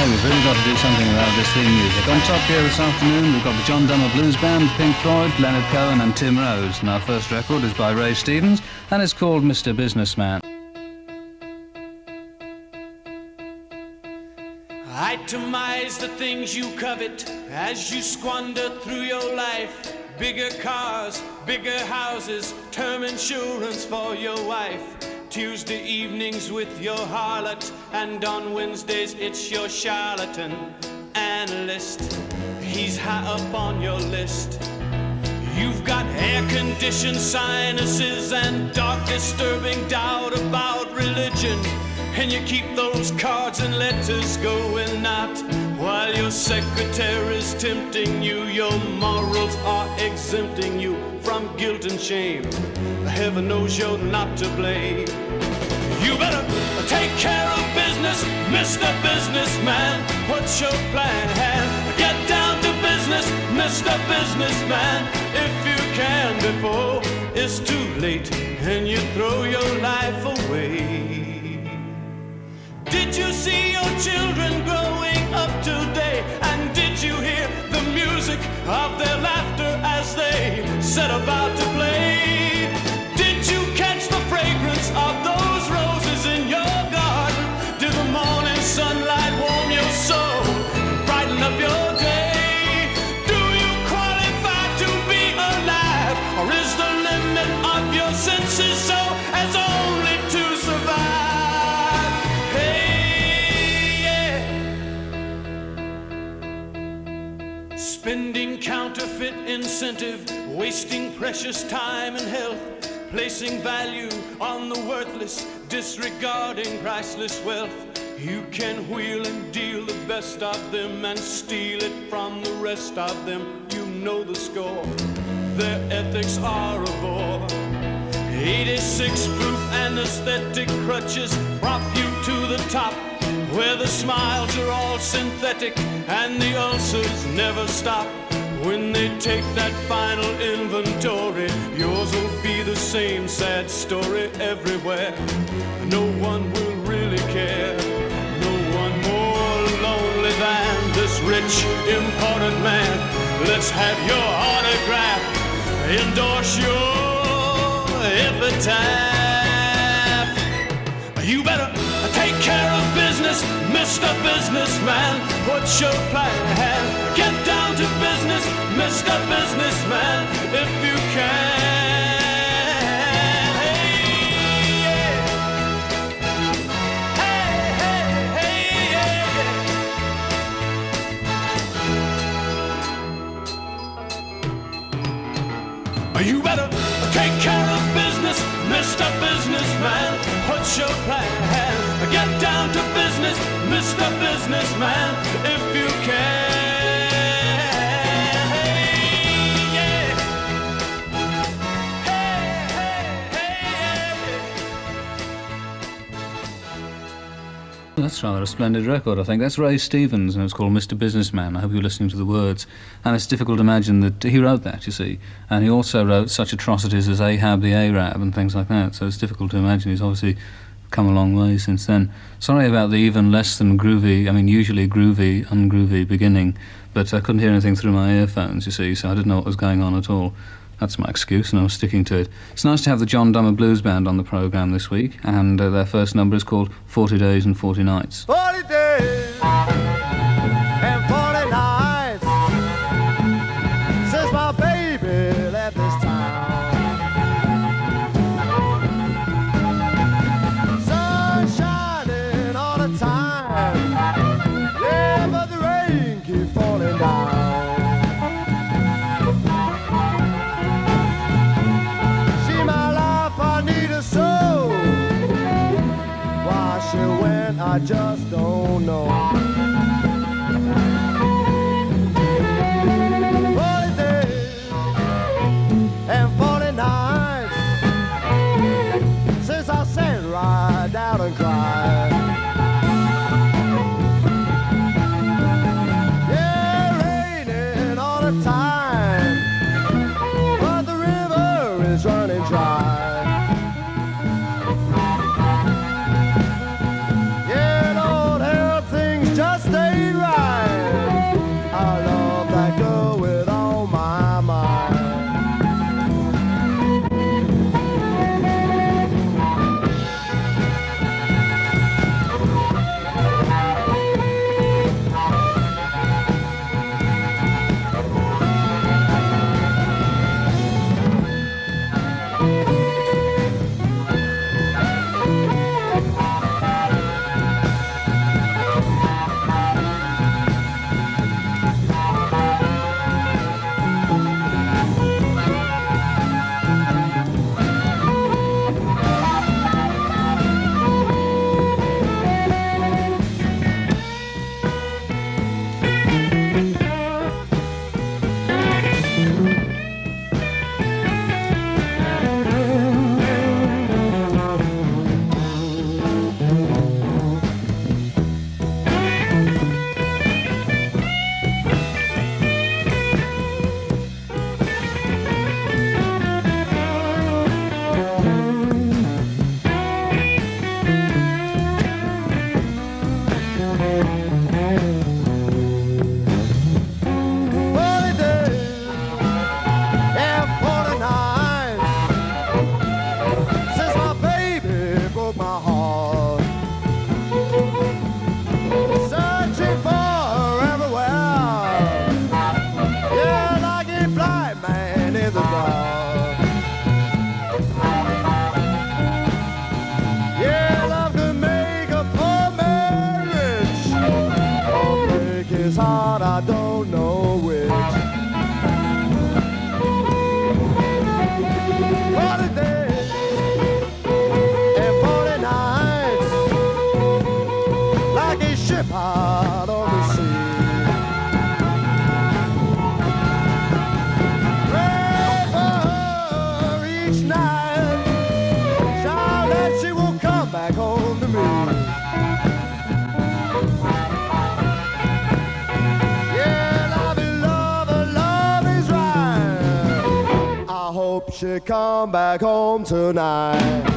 we've really got to do something about this theme music. On top here this afternoon, we've got the John Dummer Blues Band, Pink Floyd, Leonard Cohen and Tim Rose. And our first record is by Ray Stevens, and it's called Mr. Businessman. Itemize the things you covet as you squander through your life. Bigger cars, bigger houses, term insurance for your wife. Tuesday evenings with your harlot, and on Wednesdays it's your charlatan analyst. He's high up on your list. You've got air-conditioned sinuses and dark disturbing doubt about religion, and you keep those cards and letters going out while your secretary's tempting you. Your morals are exempting you from guilt and shame. Heaven knows you're not to blame. You better take care of business, Mr. Businessman. What's your plan? Get down to business, Mr. Businessman. If you can before it's too late and you throw your life away. Did you see your children growing up today? And did you hear the music of their laughter as they set about to play? Did you catch the fragrance of those roses in your garden? Did the morning sunlight warm your soul, brighten up your day? Do you qualify to be alive, or is the limit of your senses so as only to survive? Spending counterfeit incentive, wasting precious time and health, placing value on the worthless, disregarding priceless wealth. You can wheel and deal the best of them and steal it from the rest of them. You know the score, their ethics are a bore. 86 proof anesthetic crutches prop you to the top, where the smiles are all synthetic and the ulcers never stop. When they take that final inventory, yours will be the same sad story everywhere. No one will really care, no one more lonely than this rich, important man. Let's have your autograph, endorse your epitaph. You better take care of business, Mr. Businessman. What's your plan? Get down to business, Mr. Businessman, if you can. Hey, yeah. Hey, yeah. You better take care of business, Mr. Businessman. What's your plan? Get down to business, Mr. Businessman, if you can. Hey, yeah. That's rather a splendid record, I think. That's Ray Stevens, and it's called Mr. Businessman. I hope you're listening to the words. And it's difficult to imagine that he wrote that, you see. And he also wrote such atrocities as Ahab the Arab and things like that. So it's difficult to imagine. He's obviously come a long way since then. Sorry about the even less than groovy, I mean usually groovy, ungroovy beginning, but I couldn't hear anything through my earphones, you see, so I didn't know what was going on at all. That's my excuse, and I'm sticking to it. It's nice to have the John Dummer Blues Band on the programme this week, and their first number is called 40 Days and 40 Nights. 40 days and 40 nights since my baby left this town. Sun shining all the time, yeah, but the rain keeps falling down. I just don't know. 40 days and 40 nights since I sat right down and cried. Yeah, raining all the time, but the river is running dry. night. Child, that she won't come back home to me. Yeah, love is right. I hope she come back home tonight.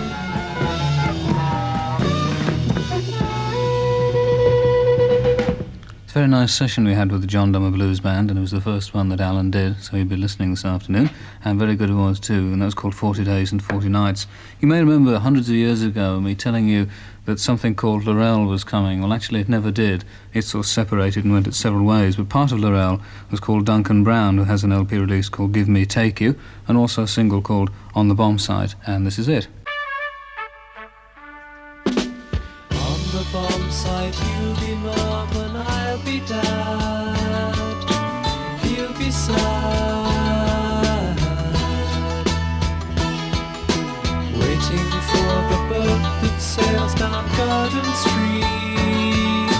It's a very nice session we had with the John Dummer Blues Band, and it was the first one that Alan did, so he'd be listening this afternoon, and very good it was too, and that was called 40 Days and 40 Nights. You may remember hundreds of years ago me telling you that something called Laurel was coming. Well, actually it never did. It sort of separated and went its several ways, but part of Laurel was called Duncan Browne, who has an LP release called Give Me Take You, and also a single called On the Bombsite, and this is it. On the bombsite you'll be mom and I'll be dad. You'll be sad, waiting for the boat that sails down Garden Street,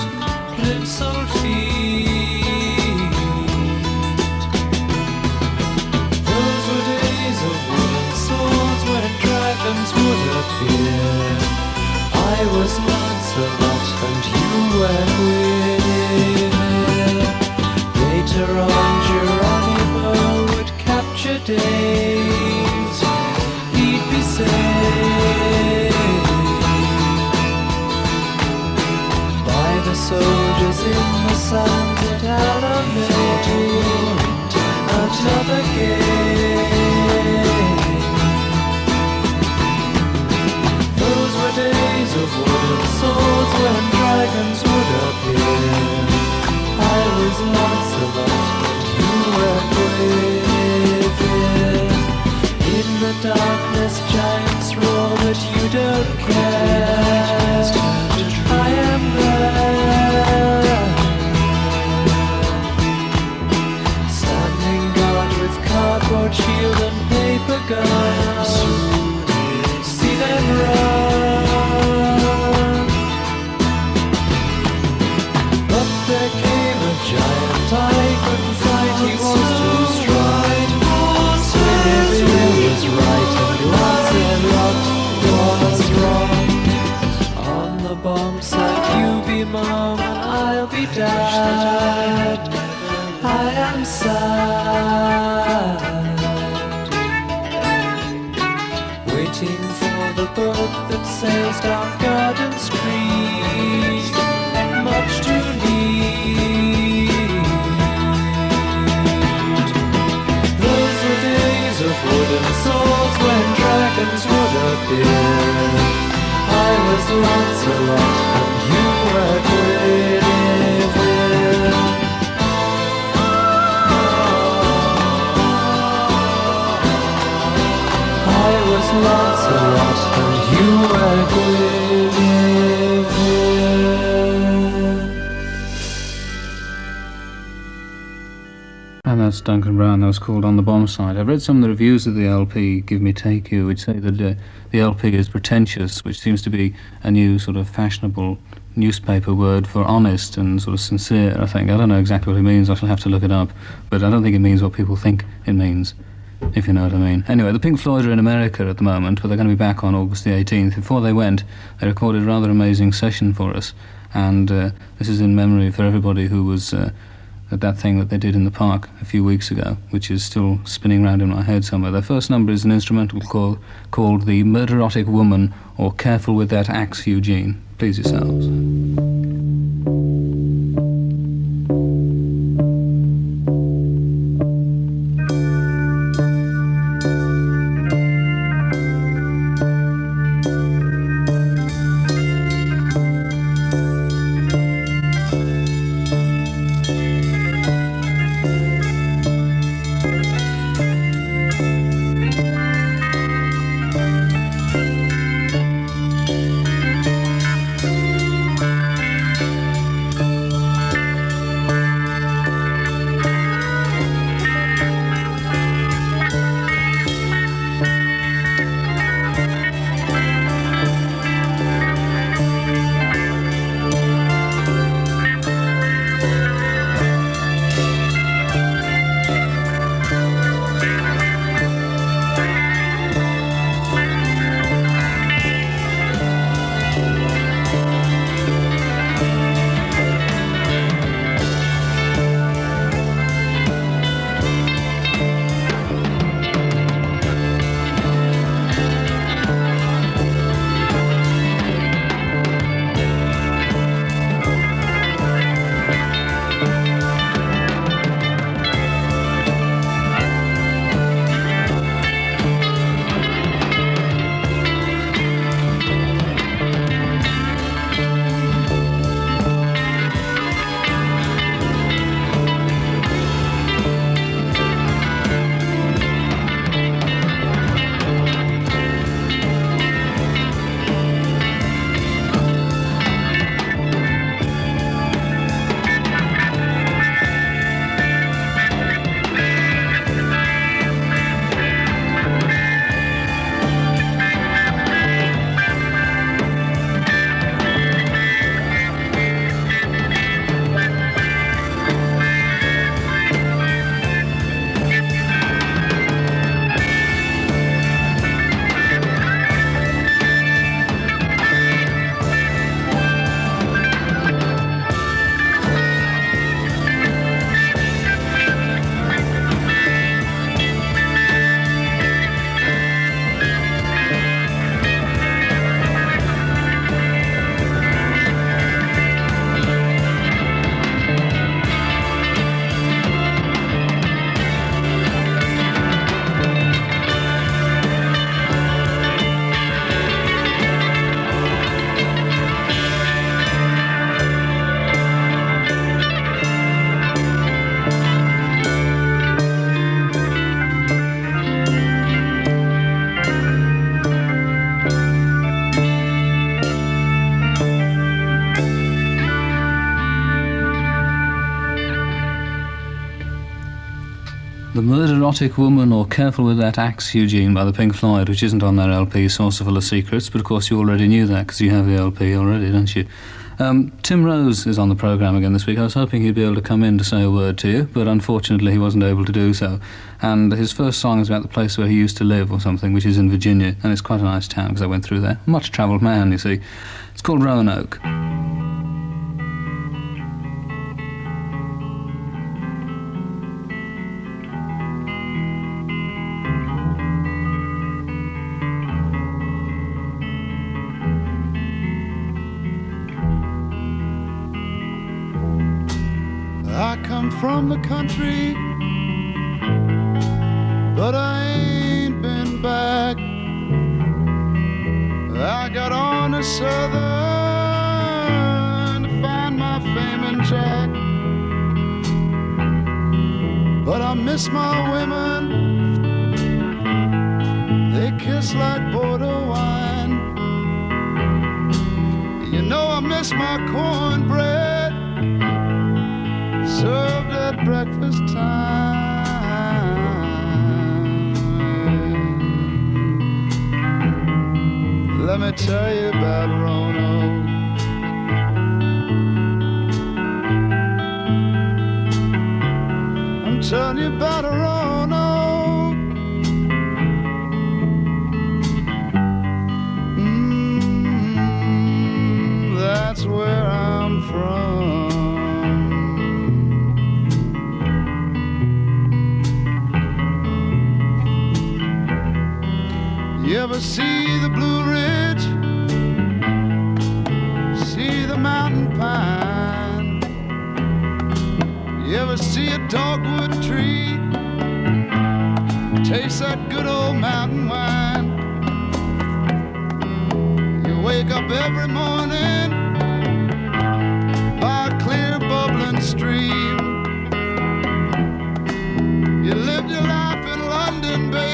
plimsoll feet. Those were days of wooden swords when dragons would appear. I was Lancelot and you were Gwyneth. Later on Geronimo would capture days. He'd be saved by the soldiers in the sands at Alamein. Another game. Those were days of wooden swords when dragons would appear. I was Lancelot and you were Gwyneth. In the darkness giants roar but you don't care. I am there, standing guard with cardboard shield and paper gun. See them run. But there came a giant I couldn't fight. He was too strong. Gwyneth was right and Lancelot was wrong. On the bombsite you be mom and I'll be dad. I am sad, waiting for the boat that sails down Garden Street. Much to need. Those were days of wooden swords when dragons would appear. I was Lancelot and you were Gwyneth. I was Lancelot and you were Gwyneth. And that's Duncan Browne. That was called On the Bombsite. I've read some of the reviews of the LP, Give Me Take You, which say that the LP is pretentious, which seems to be a new sort of fashionable newspaper word for honest and sort of sincere, I think. I don't know exactly what it means. I shall have to look it up. But I don't think it means what people think it means, if you know what I mean. Anyway, the Pink Floyd are in America at the moment, but they're going to be back on August the 18th. Before they went, they recorded a rather amazing session for us, and this is in memory for everybody who was at that thing that they did in the park a few weeks ago, which is still spinning around in my head somewhere. Their first number is an instrumental called The Murderotic Woman, or Careful With That Axe, Eugene. Please yourselves. Erotic Woman or Careful with That Axe, Eugene, by the Pink Floyd, which isn't on their LP, Saucer Full of Secrets, but of course you already knew that because you have the LP already, don't you? Tim Rose is on the programme again this week. I was hoping he'd be able to come in to say a word to you, but unfortunately he wasn't able to do so. And his first song is about the place where he used to live or something, which is in Virginia, and it's quite a nice town because I went through there. Much travelled man, you see. It's called Roanoke. From the country, but I ain't been back. I got on a southern to find my fame and jack, but I miss my women. They kiss like Bordeaux wine. You know I miss my cornbread served at breakfast time. Let me tell you about Roanoke. I'm telling you about Roanoke. That's where I'm from. You ever see the Blue Ridge? See the mountain pine? You ever see a dogwood tree? Taste that good old mountain wine? You wake up every morning by a clear bubbling stream. You lived your life in London, baby.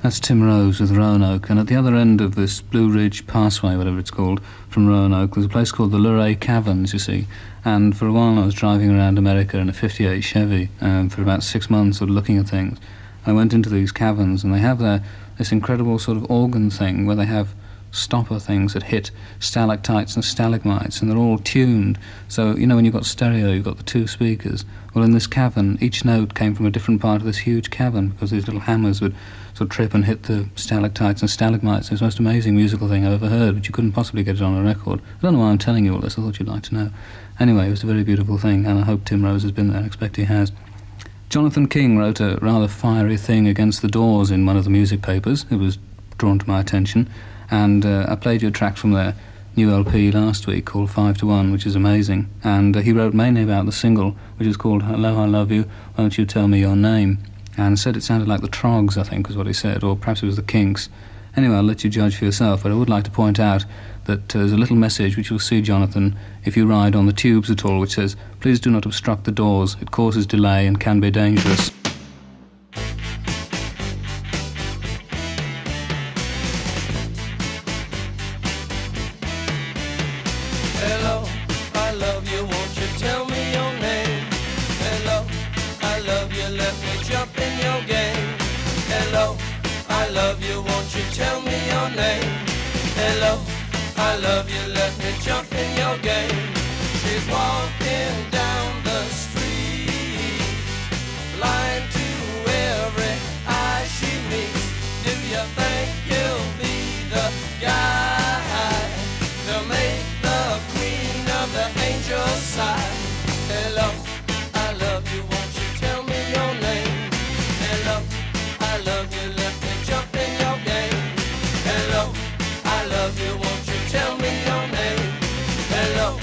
That's Tim Rose with Roanoke, and at the other end of this Blue Ridge Passway, whatever it's called, from Roanoke, there's a place called the Luray Caverns, you see. And for a while I was driving around America in a 58 Chevy for about 6 months, sort of looking at things. I went into these caverns, and they have this incredible sort of organ thing where they have stopper things that hit stalactites and stalagmites, and they're all tuned. So, you know, when you've got stereo, you've got the two speakers. Well, in this cavern, each note came from a different part of this huge cavern, because these little hammers would sort of trip and hit the stalactites and stalagmites. It was the most amazing musical thing I've ever heard, but you couldn't possibly get it on a record. I don't know why I'm telling you all this. I thought you'd like to know. Anyway, it was a very beautiful thing, and I hope Tim Rose has been there. I expect he has. Jonathan King wrote a rather fiery thing against the Doors in one of the music papers. It was drawn to my attention, and I played you a track from their new LP last week called 5 to 1, which is amazing, and he wrote mainly about the single, which is called Hello, I Love You, Won't You Tell Me Your Name, and said it sounded like the Trogs, I think was what he said, or perhaps it was the Kinks. Anyway, I'll let you judge for yourself, but I would like to point out that there's a little message which you'll see, Jonathan, if you ride on the tubes at all, which says, please do not obstruct the doors, it causes delay and can be dangerous. Hello, I love you, won't you tell me your name? Hello, I love you, let me jump in your game. Hello, I love you, won't you tell me your name? Hello, I love you, let me jump in your game. She's walking down the street, blind to every eye she meets. Do you think you'll be the guy to make the queen of the angels sigh? Hello, I love you, won't you tell me your name? Hello, I love you, let me jump in your game. Hello, I love you, won't you tell me your name? Hello,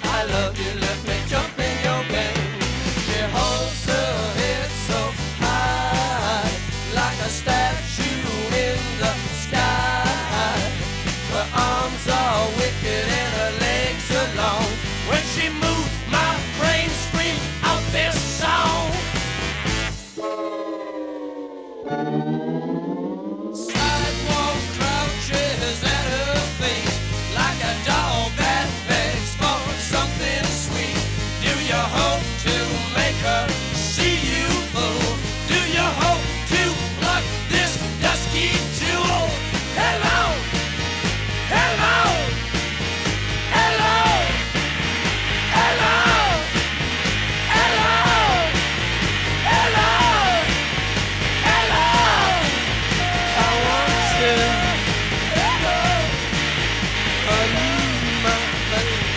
I love you, let me jump in your game. She holds her head so high, like a statue in the sky. Her arms are wicked and her legs are long. When she moves, my brain screams out this song. Sidewalk crouches at her feet, like a dog that begs for something sweet. Do you hope to make her see you, fool? Do you hope to pluck this dusky jewel? Hello, hello, hello, hello, hello, hello, hello. I want you, hello, I need my baby.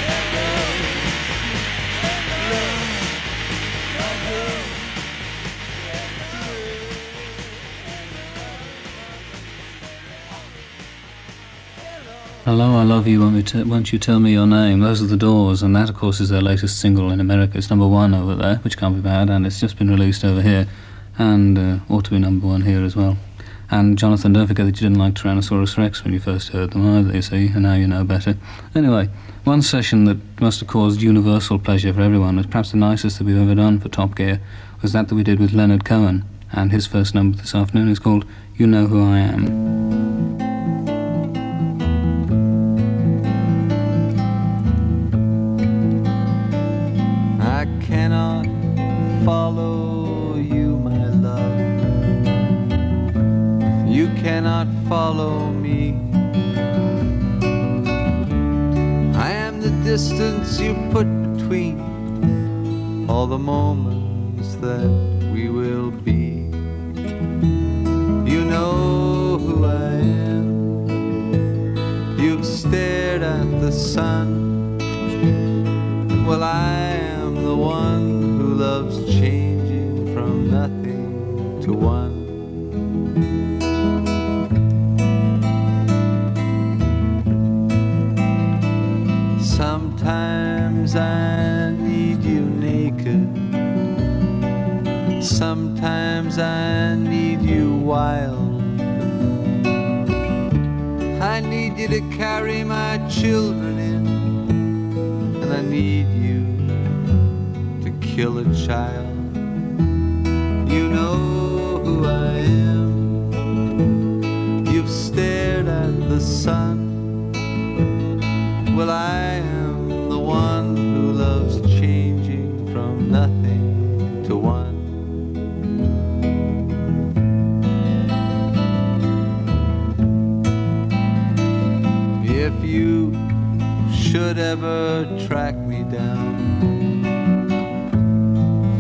Hello, I Love You, Won't You Tell Me Your Name? Those are the Doors, and that, of course, is their latest single in America. It's number 1 over there, which can't be bad, and it's just been released over here, and ought to be number 1 here as well. And Jonathan, don't forget that you didn't like Tyrannosaurus Rex when you first heard them either, you see, and now you know better. Anyway, one session that must have caused universal pleasure for everyone, was perhaps the nicest that we've ever done for Top Gear, was that we did with Leonard Cohen, and his first number this afternoon is called You Know Who I Am. I cannot follow you, my love. You cannot follow me. I am the distance you put between all the moments that we will be. You know who I am. You've stared at the sun. Well, I am the one who loves changing from nothing to one. Sometimes I need you naked. Sometimes I need you wild. I need you to carry my children in, and I need you to kill a child. You know who I am. You've stared at the sun. Well, I am the one who loves changing from nothing to one. If you should ever track me down,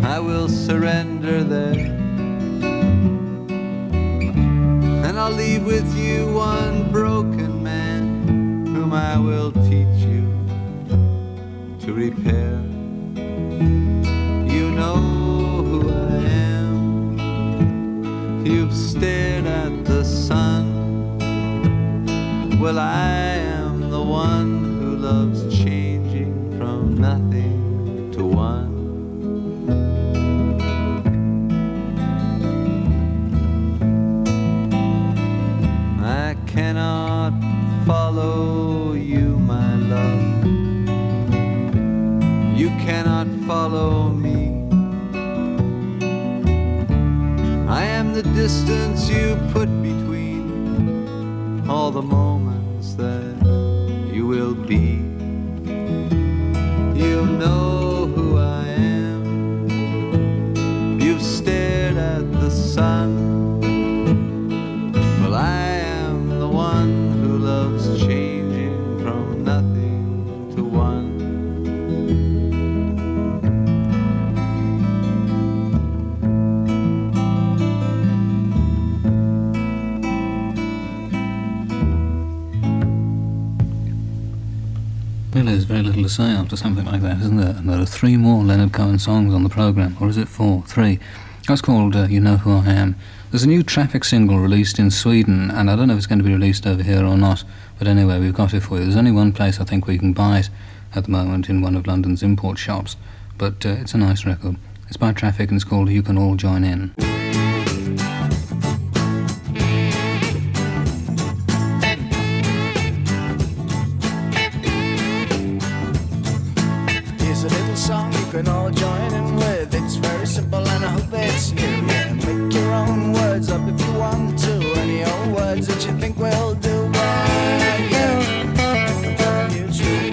I will surrender there, and I'll leave with you one broken man whom I will teach you to repair. You know who I am. You've stared at the sun. Well, I am the one who loves changing from nothing to one. I cannot follow you, my love. You cannot follow me. I am the distance you put between all the moments that you will be. You know who I am. You've stared at the sun. Well, I am the one who loves changing from nothing to one. Really, there's very little to say after something like that, isn't there? And there are 3 more Leonard Cohen songs on the programme, or is it 4? 3. That's called You Know Who I Am. There's a new Traffic single released in Sweden, and I don't know if it's going to be released over here or not, but anyway, we've got it for you. There's only one place I think where you can buy it at the moment, in one of London's import shops, but it's a nice record. It's by Traffic and it's called You Can All Join In. Here's a little song you can all join in with. It's very simple and I hope it's new. Yeah, make your own words up if you want to. Any old words that you think will do. Yeah, I'm telling you true.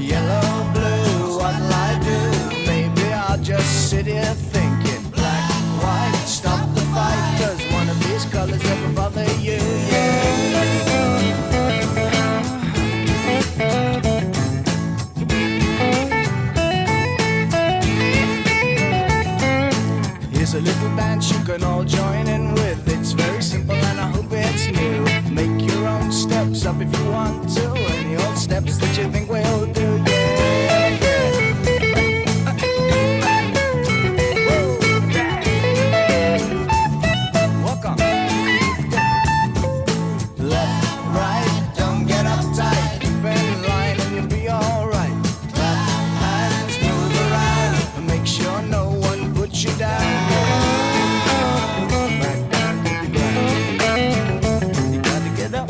Yellow, blue, what'll I do? Maybe I'll just sit here thinking. Black, white, stop the fight. 'Cause one of these colors ever bother you. Here's a little dance you can all join in with. It's very simple and I hope it's new. Make your own steps up if you want to. Any old steps that you think will do. Yeah, yeah. Woo, yeah. Walk on. Left, right, don't get uptight. Keep in line and you'll be alright. Clap hands, move around, and make sure no one puts you down. Back down to the ground. You gotta get up.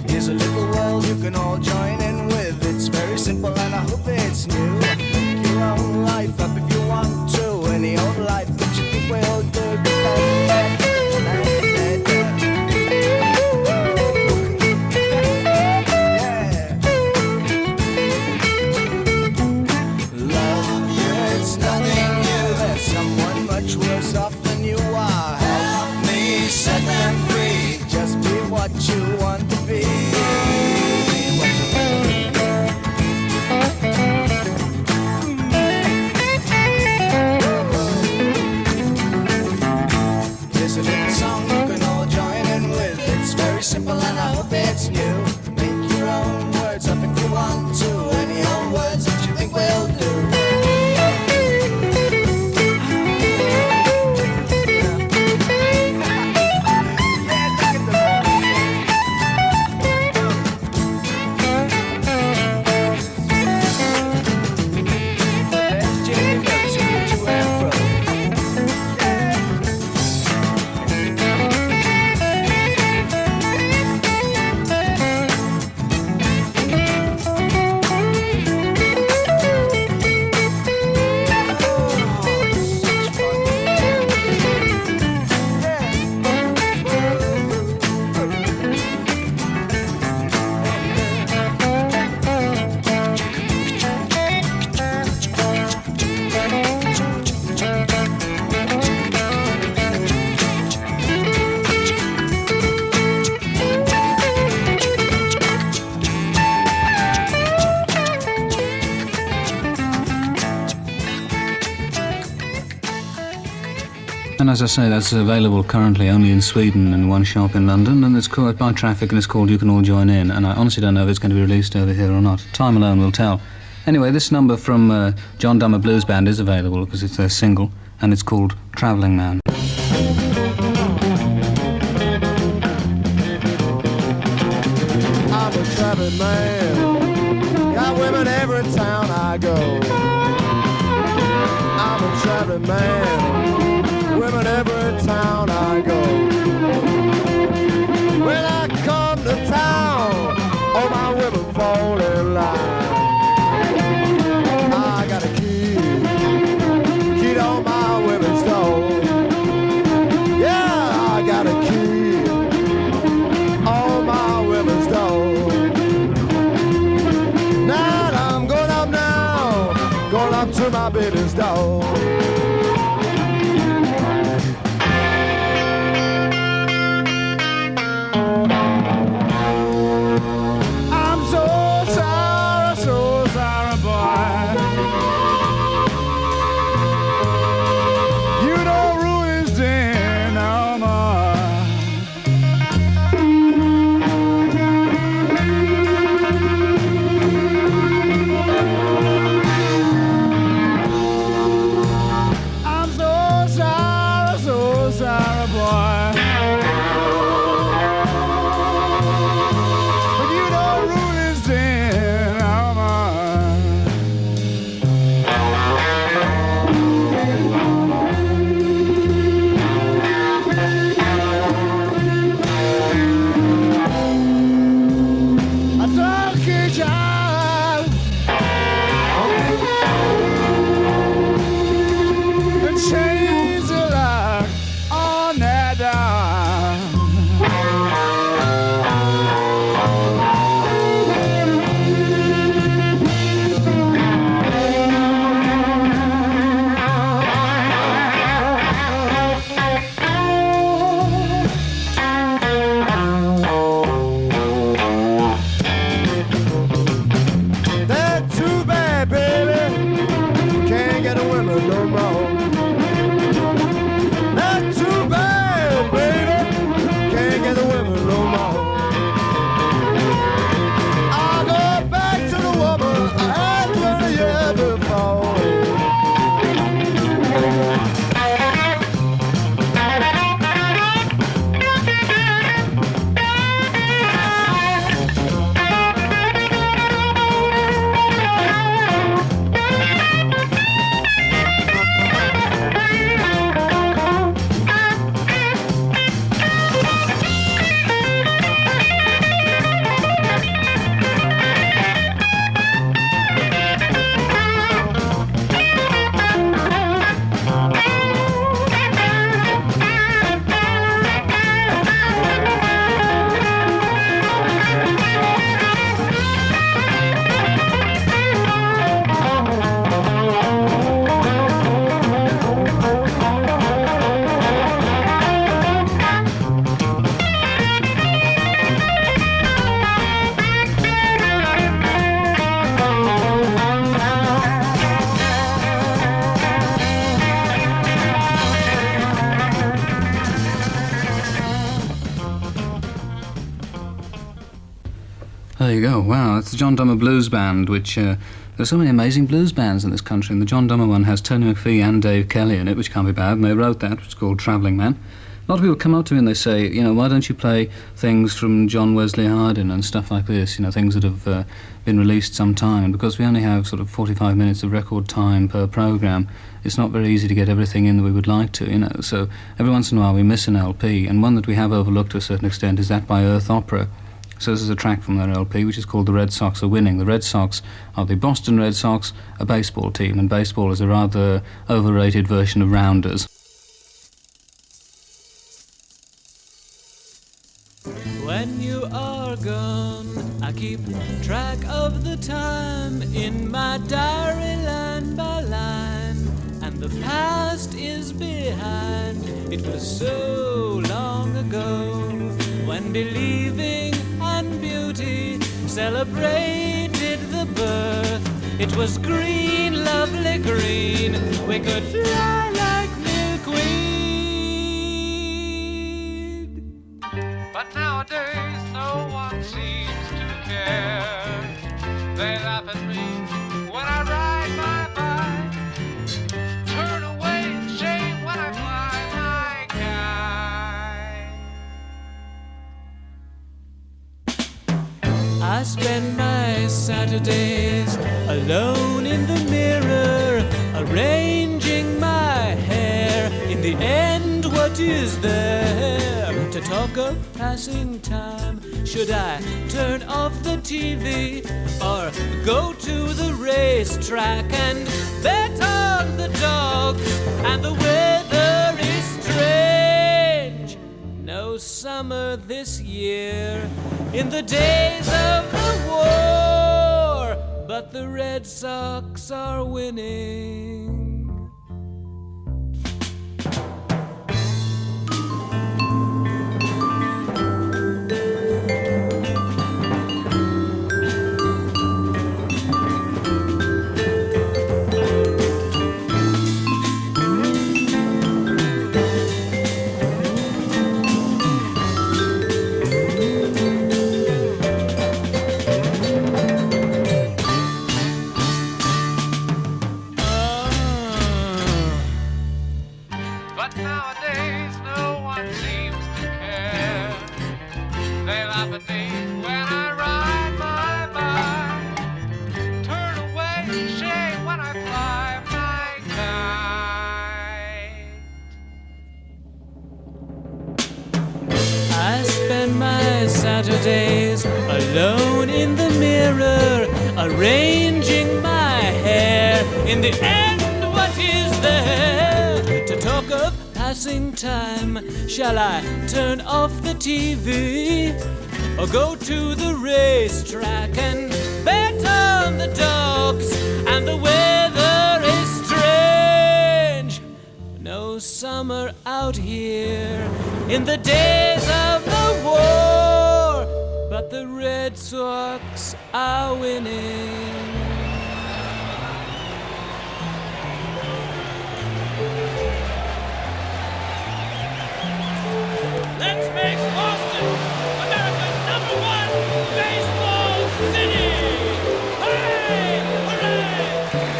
Here's a little world you can all join in with. It's very simple and I hope it's new. Make your own life up if you want to. Any old life that you think will do. Love you, it's nothing new. There's someone much worse off than you are. Help me set them free. Just be what you want to be. Here's a little song you can all join in with. It's very simple and I hope it's new. Make your own words up if you want to. Any old words that you think will do. And as I say, that's available currently only in Sweden in one shop in London, and it's called by Traffic and it's called You Can All Join In, and I honestly don't know if it's going to be released over here or not. Time alone will tell. Anyway, this number from John Dummer Blues Band is available because it's their single, and it's called Travelling Man. I'm a traveling man, got women every town I go. I'm a traveling man, women every town I go. When I come to town, all my women fall in line. I got a key on my women's door. Yeah, I got a key on my women's door. Now I'm going up now, going up to my baby's door. There you go. Wow, that's the John Dummer Blues Band, which there are so many amazing blues bands in this country, and the John Dummer one has Tony McPhee and Dave Kelly in it, which can't be bad, and they wrote that, which is called Travelling Man. A lot of people come up to me and they say, you know, why don't you play things from John Wesley Hardin and stuff like this, you know, things that have been released some time. And because we only have sort of 45 minutes of record time per programme, it's not very easy to get everything in that we would like to, you know. So every once in a while we miss an LP, and one that we have overlooked to a certain extent is that by Earth Opera. So this is a track from their LP, which is called The Red Sox Are Winning. The Red Sox are the Boston Red Sox, a baseball team, and baseball is a rather overrated version of Rounders. When you are gone, I keep track of the time in my diary line by line, and the past is behind. It was so long ago when believing and beauty celebrated the birth. It was green, lovely green, we could fly like milkweed. But nowadays no one seems to care. They laugh at me when I spend my Saturdays alone in the mirror, arranging my hair. In the end, what is there to talk of passing time? Should I turn off the TV or go to the racetrack and bet on the dogs? And the weather is strange. No summer this year in the days of the war, but the Red Sox are winning. Saturdays alone in the mirror, arranging my hair. In the end, what is there to talk of passing time? Shall I turn off the TV or go to the racetrack and bet on the dogs? And the weather is strange. No summer out here in the days of the war, but the Red Sox are winning. Let's make Boston America's #1 baseball city! Hooray! Hooray!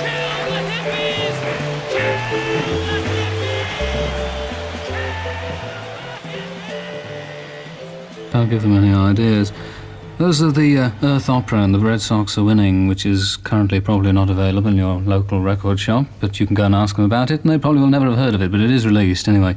Kill the hippies! Kill the hippies! Can't give them any ideas. Those are the Earth Opera and the Red Sox are winning, which is currently probably not available in your local record shop, but you can go and ask them about it, and they probably will never have heard of it, but it is released anyway.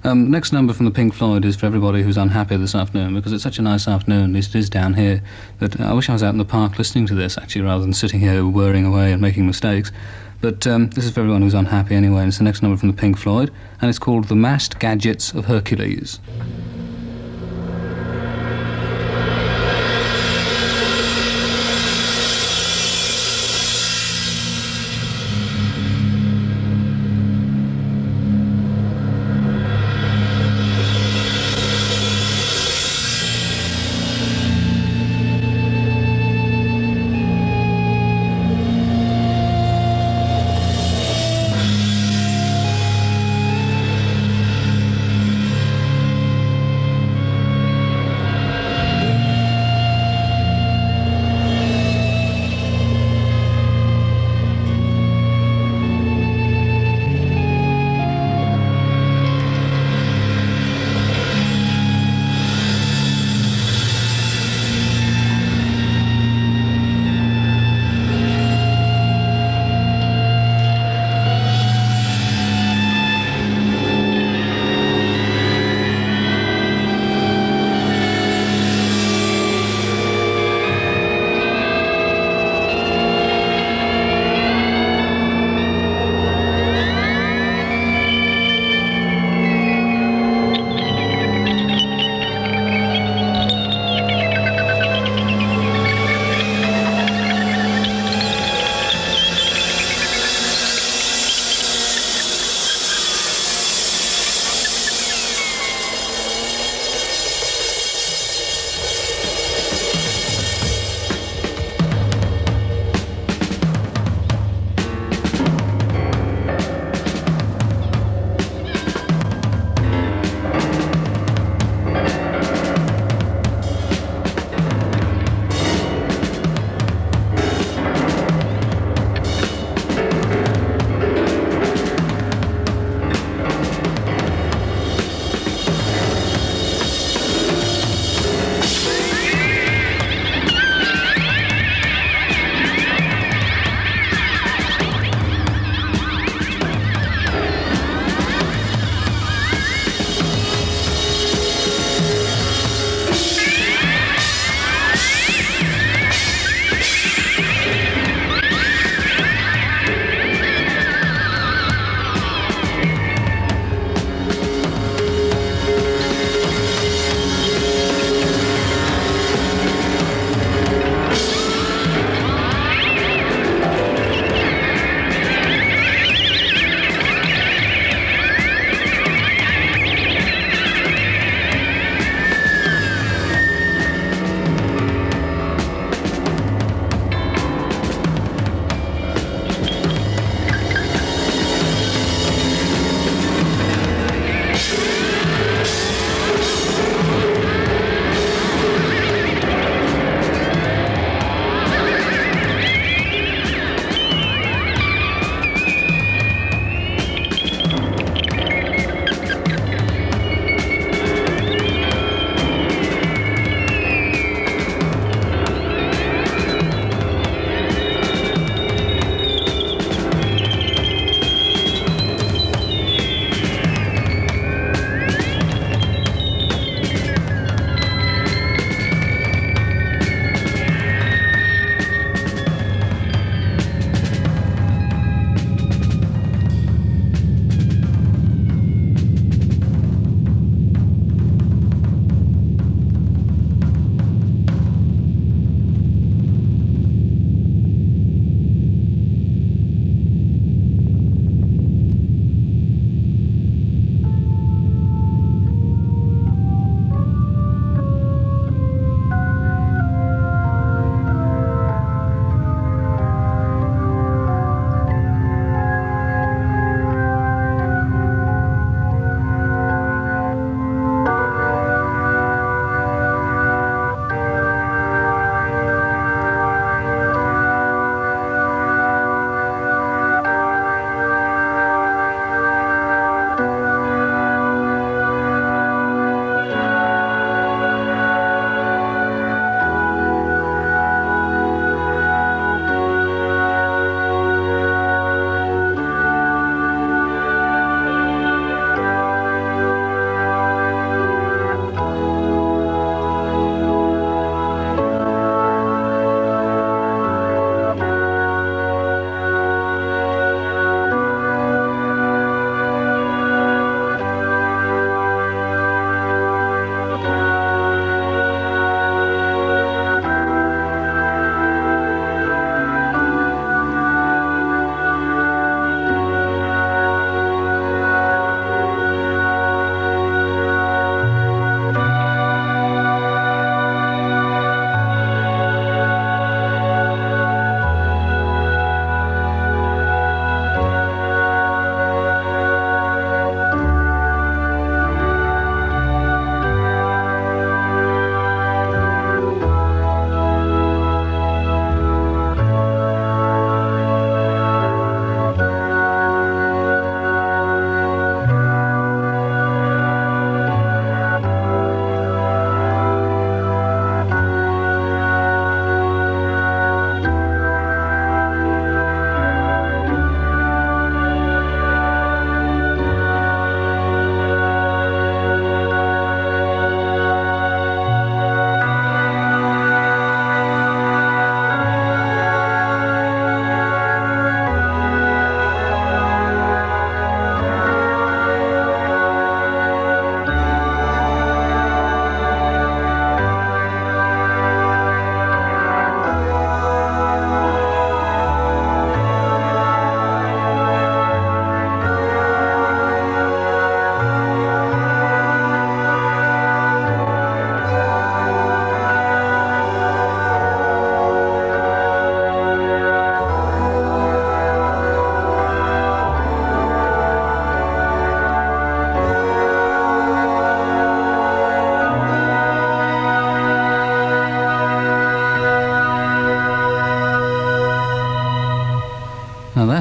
Next number from the Pink Floyd is for everybody who's unhappy this afternoon, because it's such a nice afternoon, at least it is down here, that I wish I was out in the park listening to this, actually, rather than sitting here whirring away and making mistakes. But this is for everyone who's unhappy anyway, and it's the next number from the Pink Floyd, and it's called The Masked Gadgets of Hercules.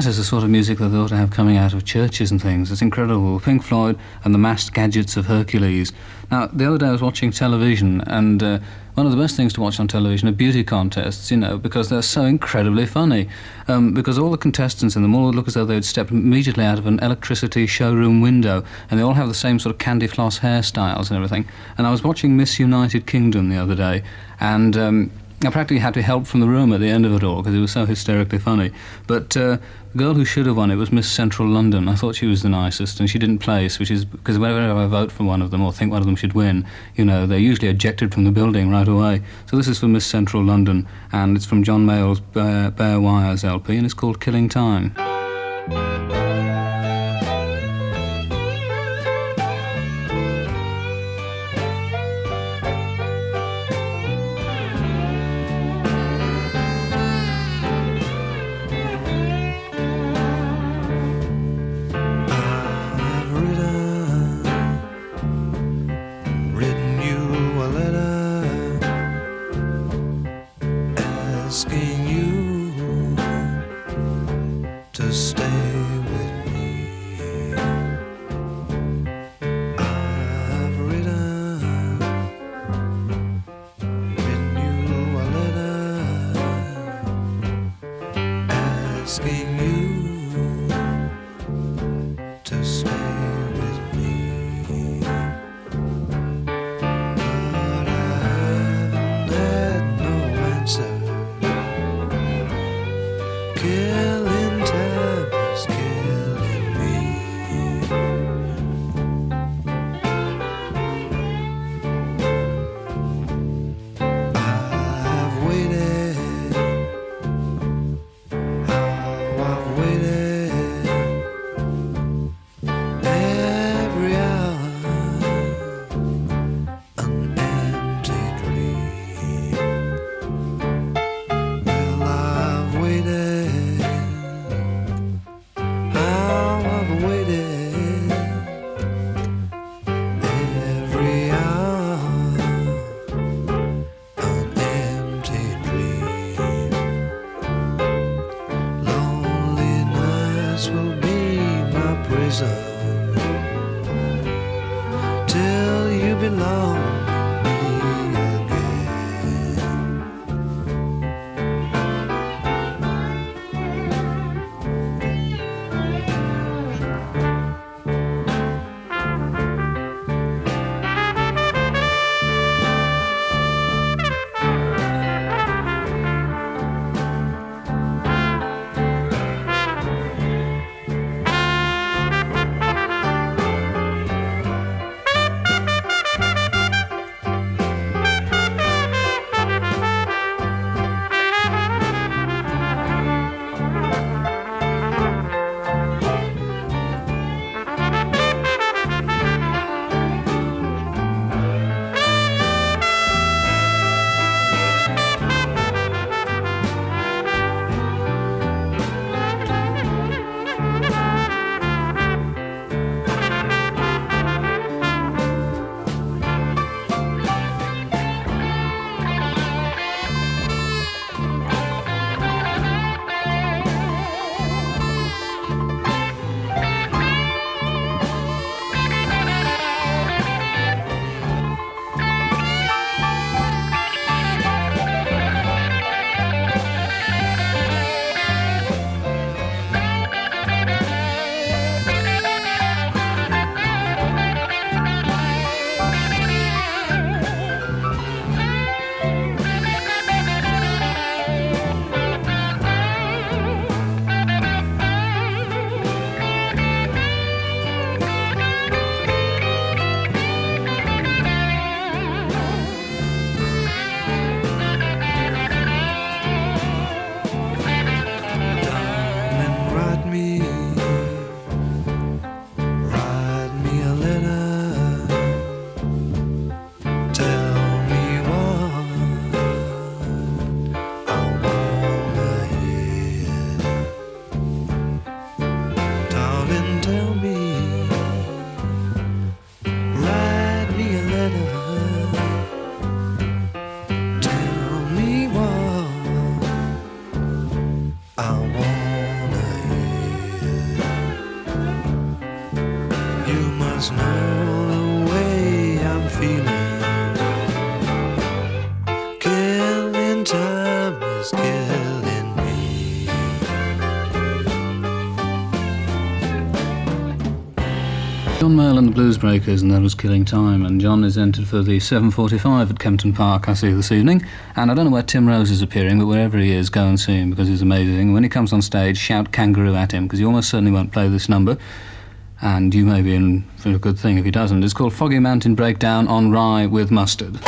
that is the sort of music that they ought to have coming out of churches and things. It's incredible. Pink Floyd and the masked gadgets of Hercules. Now, the other day I was watching television, and one of the best things to watch on television are beauty contests, you know, because they're so incredibly funny. Because all the contestants in them all look as though they'd stepped immediately out of an electricity showroom window, and they all have the same sort of candy floss hairstyles and everything. And I was watching Miss United Kingdom the other day, and I practically had to help from the room at the end of it all because it was so hysterically funny. But the girl who should have won it was Miss Central London. I thought she was the nicest, and she didn't place, which is because whenever I vote for one of them or think one of them should win, you know, they're usually ejected from the building right away. So this is for Miss Central London, and it's from John Mayall's Bare Wires LP, and it's called Killing Time. Asking you to stay with me. I've written you a letter asking you to stay with me. But I haven't had no answer. Killing time is killing me. I've waited, how I've waited every hour, an empty dream. Well, I've waited. I've waited every hour, an empty dream. Lonely nights will be my prison till you belong to me again. the way I'm feeling. Killing time is killing me. John Mayall and the Bluesbreakers, and that was Killing Time. And John is entered for the 7:45 at Kempton Park, I see, this evening. And I don't know where Tim Rose is appearing, but wherever he is, go and see him because he's amazing. When he comes on stage, shout kangaroo at him because he almost certainly won't play this number. And you may be in for a good thing if he doesn't. It's called Foggy Mountain Breakdown on Rye with Mustard.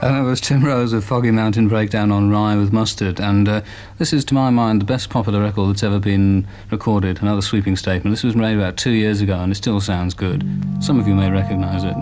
And that was Tim Rose with Foggy Mountain Breakdown on Rye with Mustard. And this is, to my mind, the best popular record that's ever been recorded. Another sweeping statement. This was made about 2 years ago, and it still sounds good. Some of you may recognise it.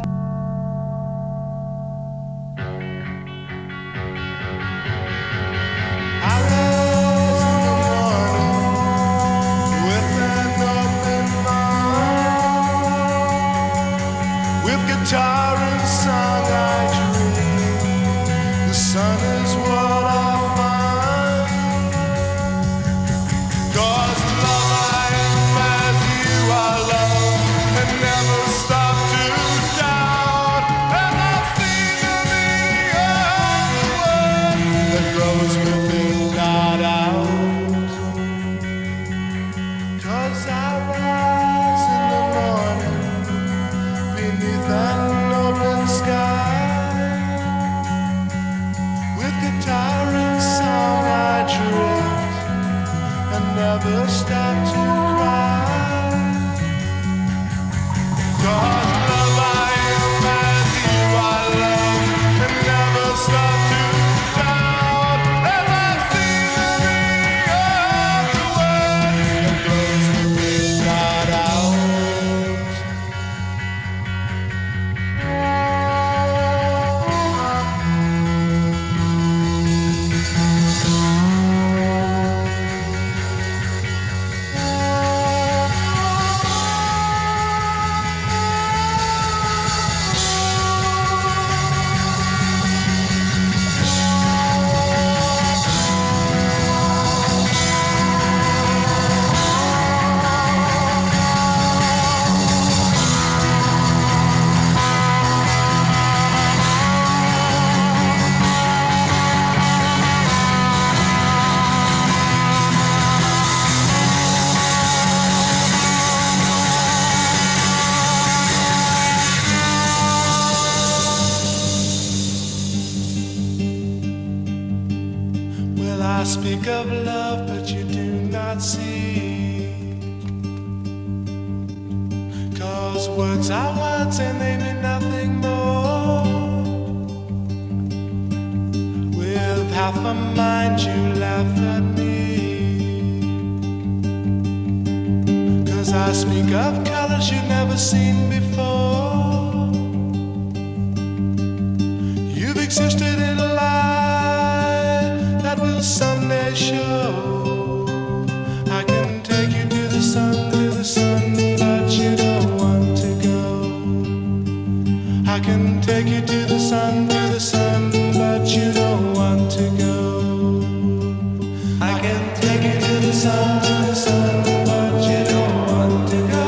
Speak of love, but you do not see. words are words and they mean nothing more. With half a mind you laugh at me, 'cause I speak of colors you've never seen before. You've existed in a life that will someday show. I can take you to the sun, but you don't want to go. I can take you to the sun, but you don't want to go. I can take you to the sun, but you don't want to go.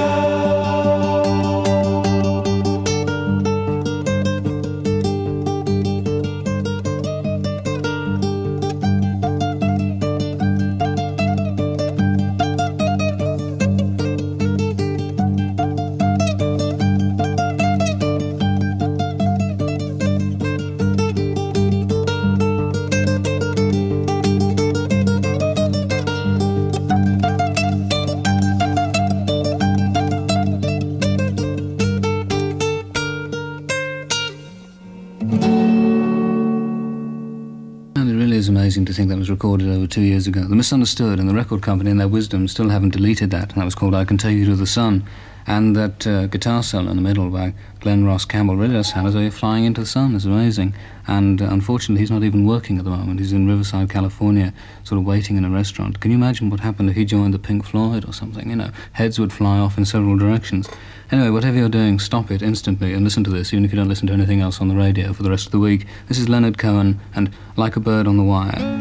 Amazing to think that was recorded over 2 years ago. The Misunderstood and the record company in their wisdom still haven't deleted that. That was called I Can Take You to the Sun. And that guitar solo in the middle by Glenn Ross Campbell really does sound as though you're flying into the sun. It's amazing. And unfortunately he's not even working at the moment. He's in Riverside, California, sort of waiting in a restaurant. Can you imagine what happened if he joined the Pink Floyd or something? You know, heads would fly off in several directions. Anyway, whatever you're doing, stop it instantly and listen to this, even if you don't listen to anything else on the radio for the rest of the week. This is Leonard Cohen and Like a Bird on the Wire.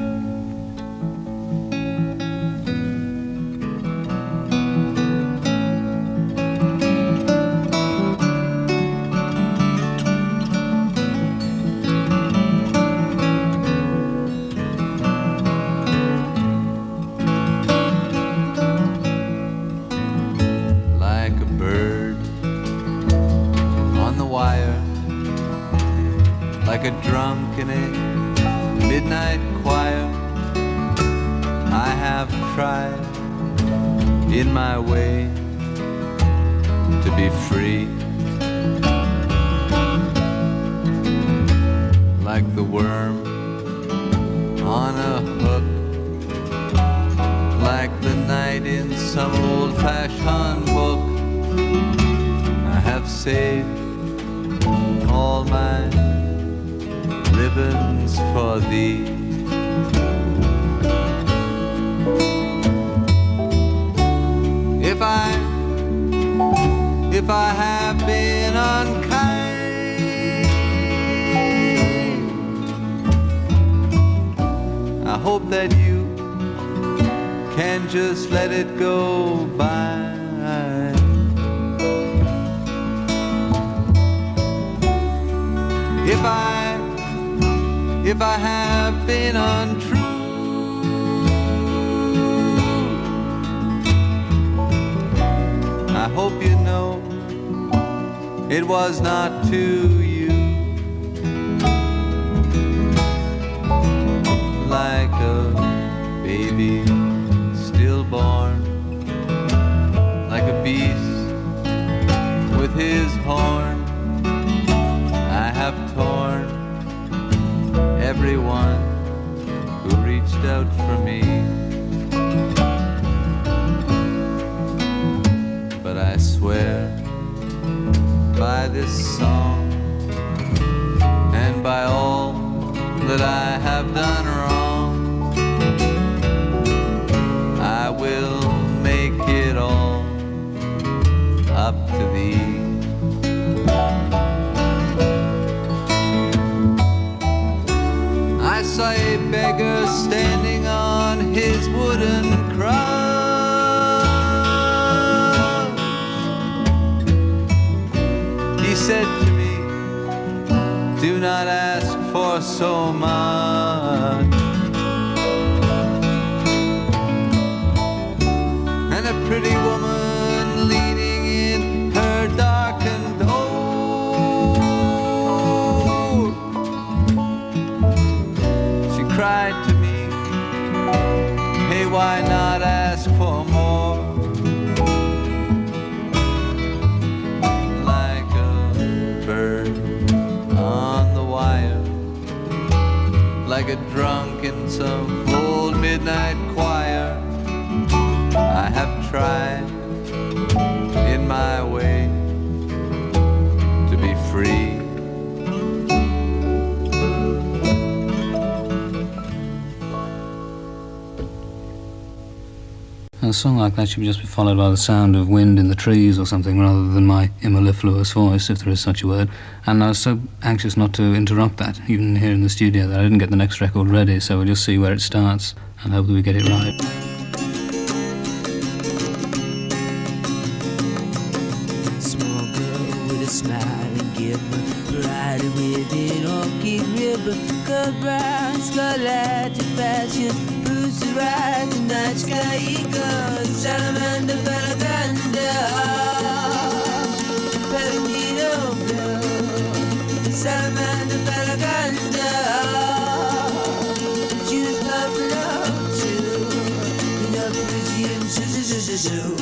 Like a drunk in a midnight choir, I have tried in my way to be free. Like the worm on a hook, like the night in some old-fashioned book. I have saved all my ribbons for thee. If I have been unkind, I hope that you can just let it go by. If I have been untrue, I hope you know it was not to you. Like a baby stillborn, like a beast with his horn, I have torn everyone who reached out for me. But I swear by this song and by all that I have done wrong, I will make it all up to thee. I saw a beggar standing on his wooden cross. He said to me, do not ask for so much. And a pretty woman leaning in her darkened old, she cried to me, hey, why not ask for more? a song like that should just be followed by the sound of wind in the trees or something rather than my mellifluous voice, if there is such a word. And I was so anxious not to interrupt that, even here in the studio, that I didn't get the next record ready, so we'll just see where it starts and hope that we get it right. Small girl with a smiling gibber, riding with an orchid river, gold brown, scarlet to fashion, blues to ride the night sky eagles, Salamanda, Palaganda, Palaganda blue, Salamanda, Palaganda, choose buffalo too, in a Parisian zoo.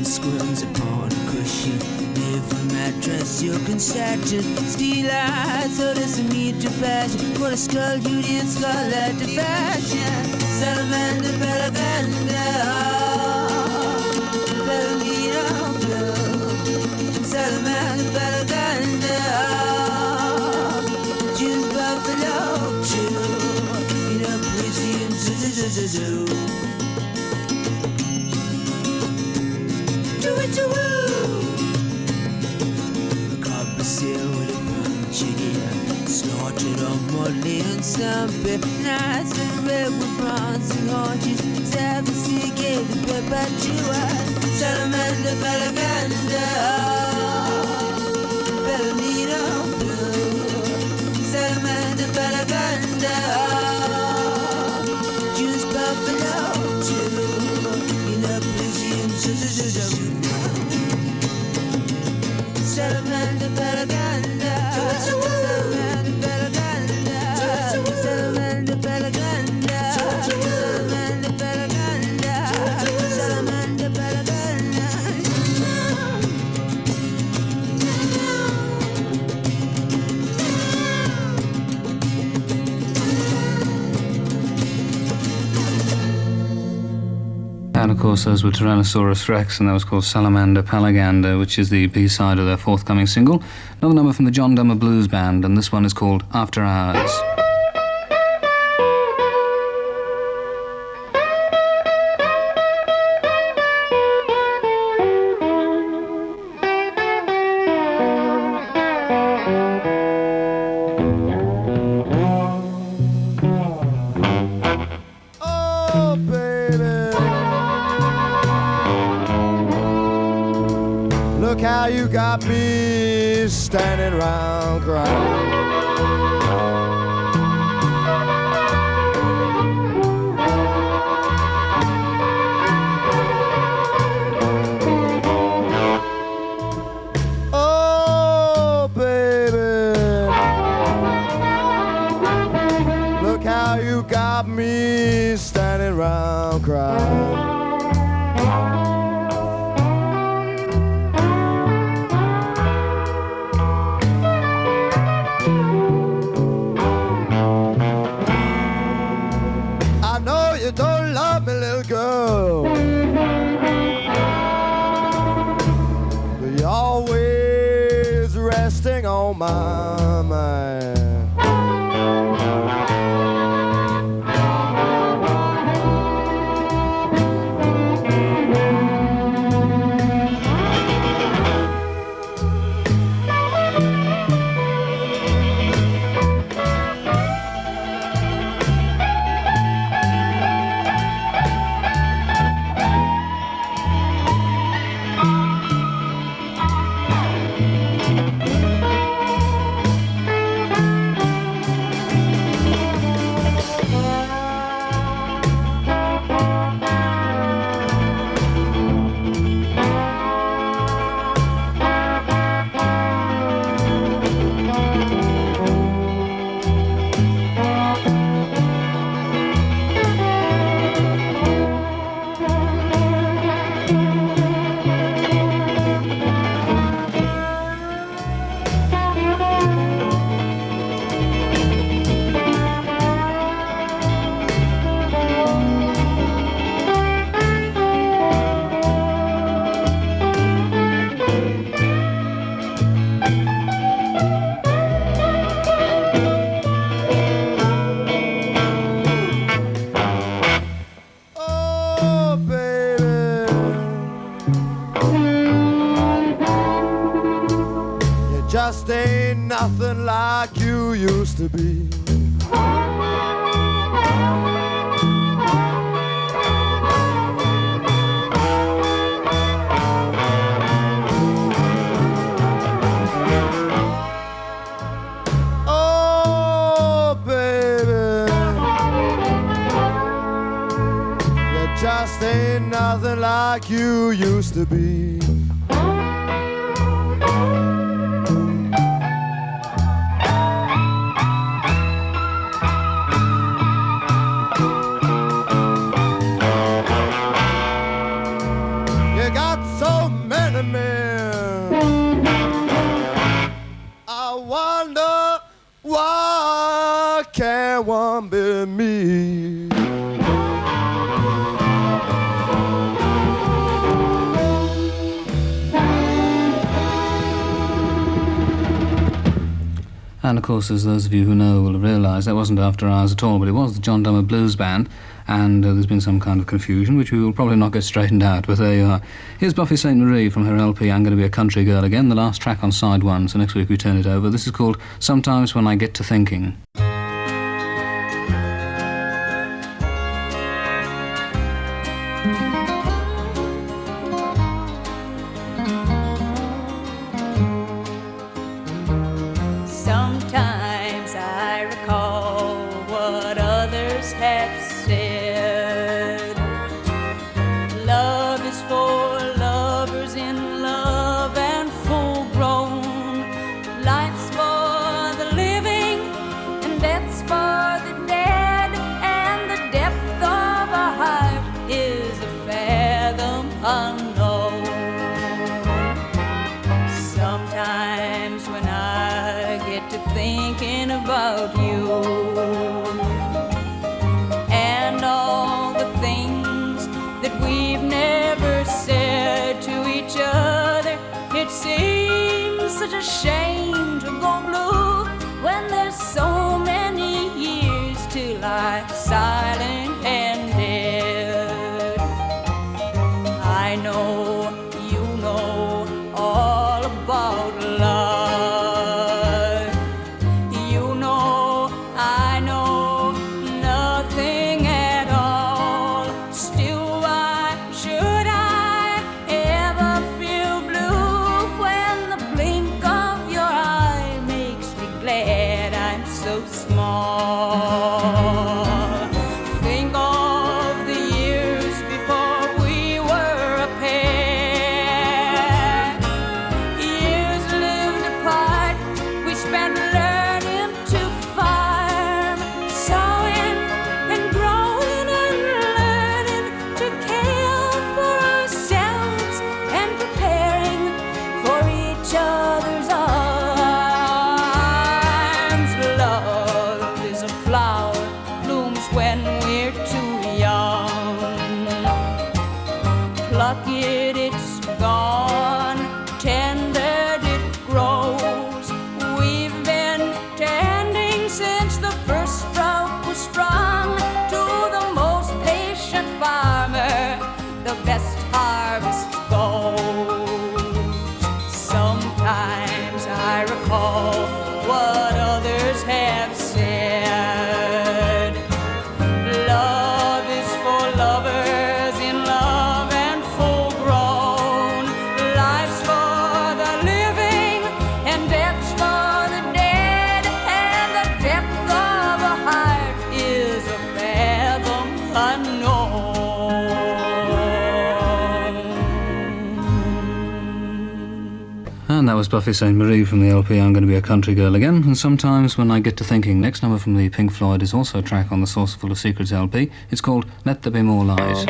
Squirms upon a cushion, live mattress, silk and satin, steel eyes, so listen me to passion, for a skull, Julian scarlet to fashion, Salamander, Palaganda, Palomino blue, Salamander, Palaganda, choose buffalo too, in a Parisian zoo. Copper seal with a punch again, slaughtered on Morley and Stumpy, nice and red with bronze and haunches, Savage gave the perpetua, Salamander, Palaganda, Palomino blue, Salamander, Palaganda, juice buffalo too, in a Parisian zoo. Salamanda, Palaganda, Salamanda, Palaganda, Salamanda, Palaganda, Salamanda, Palaganda, Salamanda, Palaganda. And of course those were Tyrannosaurus Rex, and that was called Salamanda Palaganda, which is the B-side of their forthcoming single. Another number from the John Dummer Blues Band, and this one is called After Hours. How you got me standing round crying. Oh, baby, look how you got me standing round crying. You don't love me, little girl, but you're always resting on my mind. to be. Oh, baby, you just ain't nothing like you used to be. One be me. And of course, as those of you who know will realise, that wasn't After Hours at all, but it was the John Dummer Blues Band, and there's been some kind of confusion, which we will probably not get straightened out, but there you are. Here's Buffy Sainte-Marie from her LP I'm Going to Be a Country Girl Again, the last track on side one, so next week we turn it over. This is called Sometimes When I Get to Thinking. Such a shame to go blue when there's so many years to lie silent and dead. I know you know all about love. You know I know nothing at all. Still, why should I ever feel blue when the blink of your eye makes me glad I'm so small? Think of the years before we were a pair. Years lived apart, we spent learning to farm, sowing and growing and learning to care for ourselves and preparing for each other's arms. Love is a flower, blooms when we're too young. Pluck it, it's gone. Tended, it grows. We've been tending since the first sprout was sprung. To the most patient farmer, the best harvest goes. Sometimes I recall what others have said. Love is for lovers in love and full grown. Life's for the living and death's for the dead. And the depth of a heart is a fathom unknown. And that was Buffy Sainte-Marie from the LP I'm Going to Be a Country Girl Again, and Sometimes When I Get to Thinking. Next number from the Pink Floyd is also a track on the Saucer Full of Secrets LP. It's called Let There Be More Lies.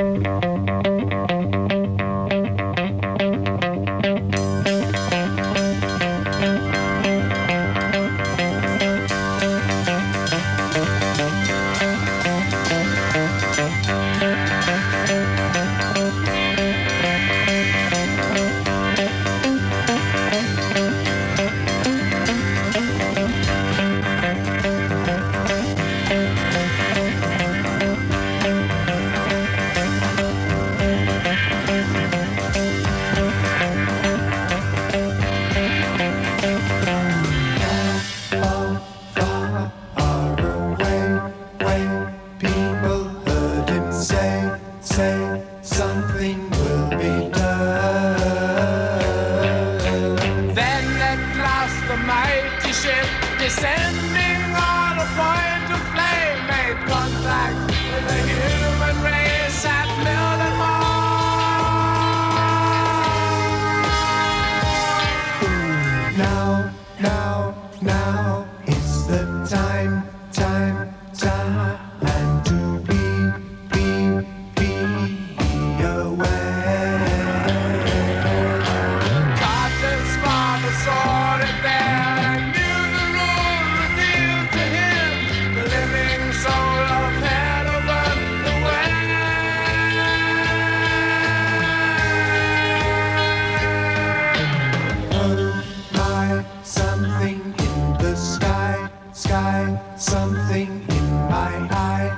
something in my eye,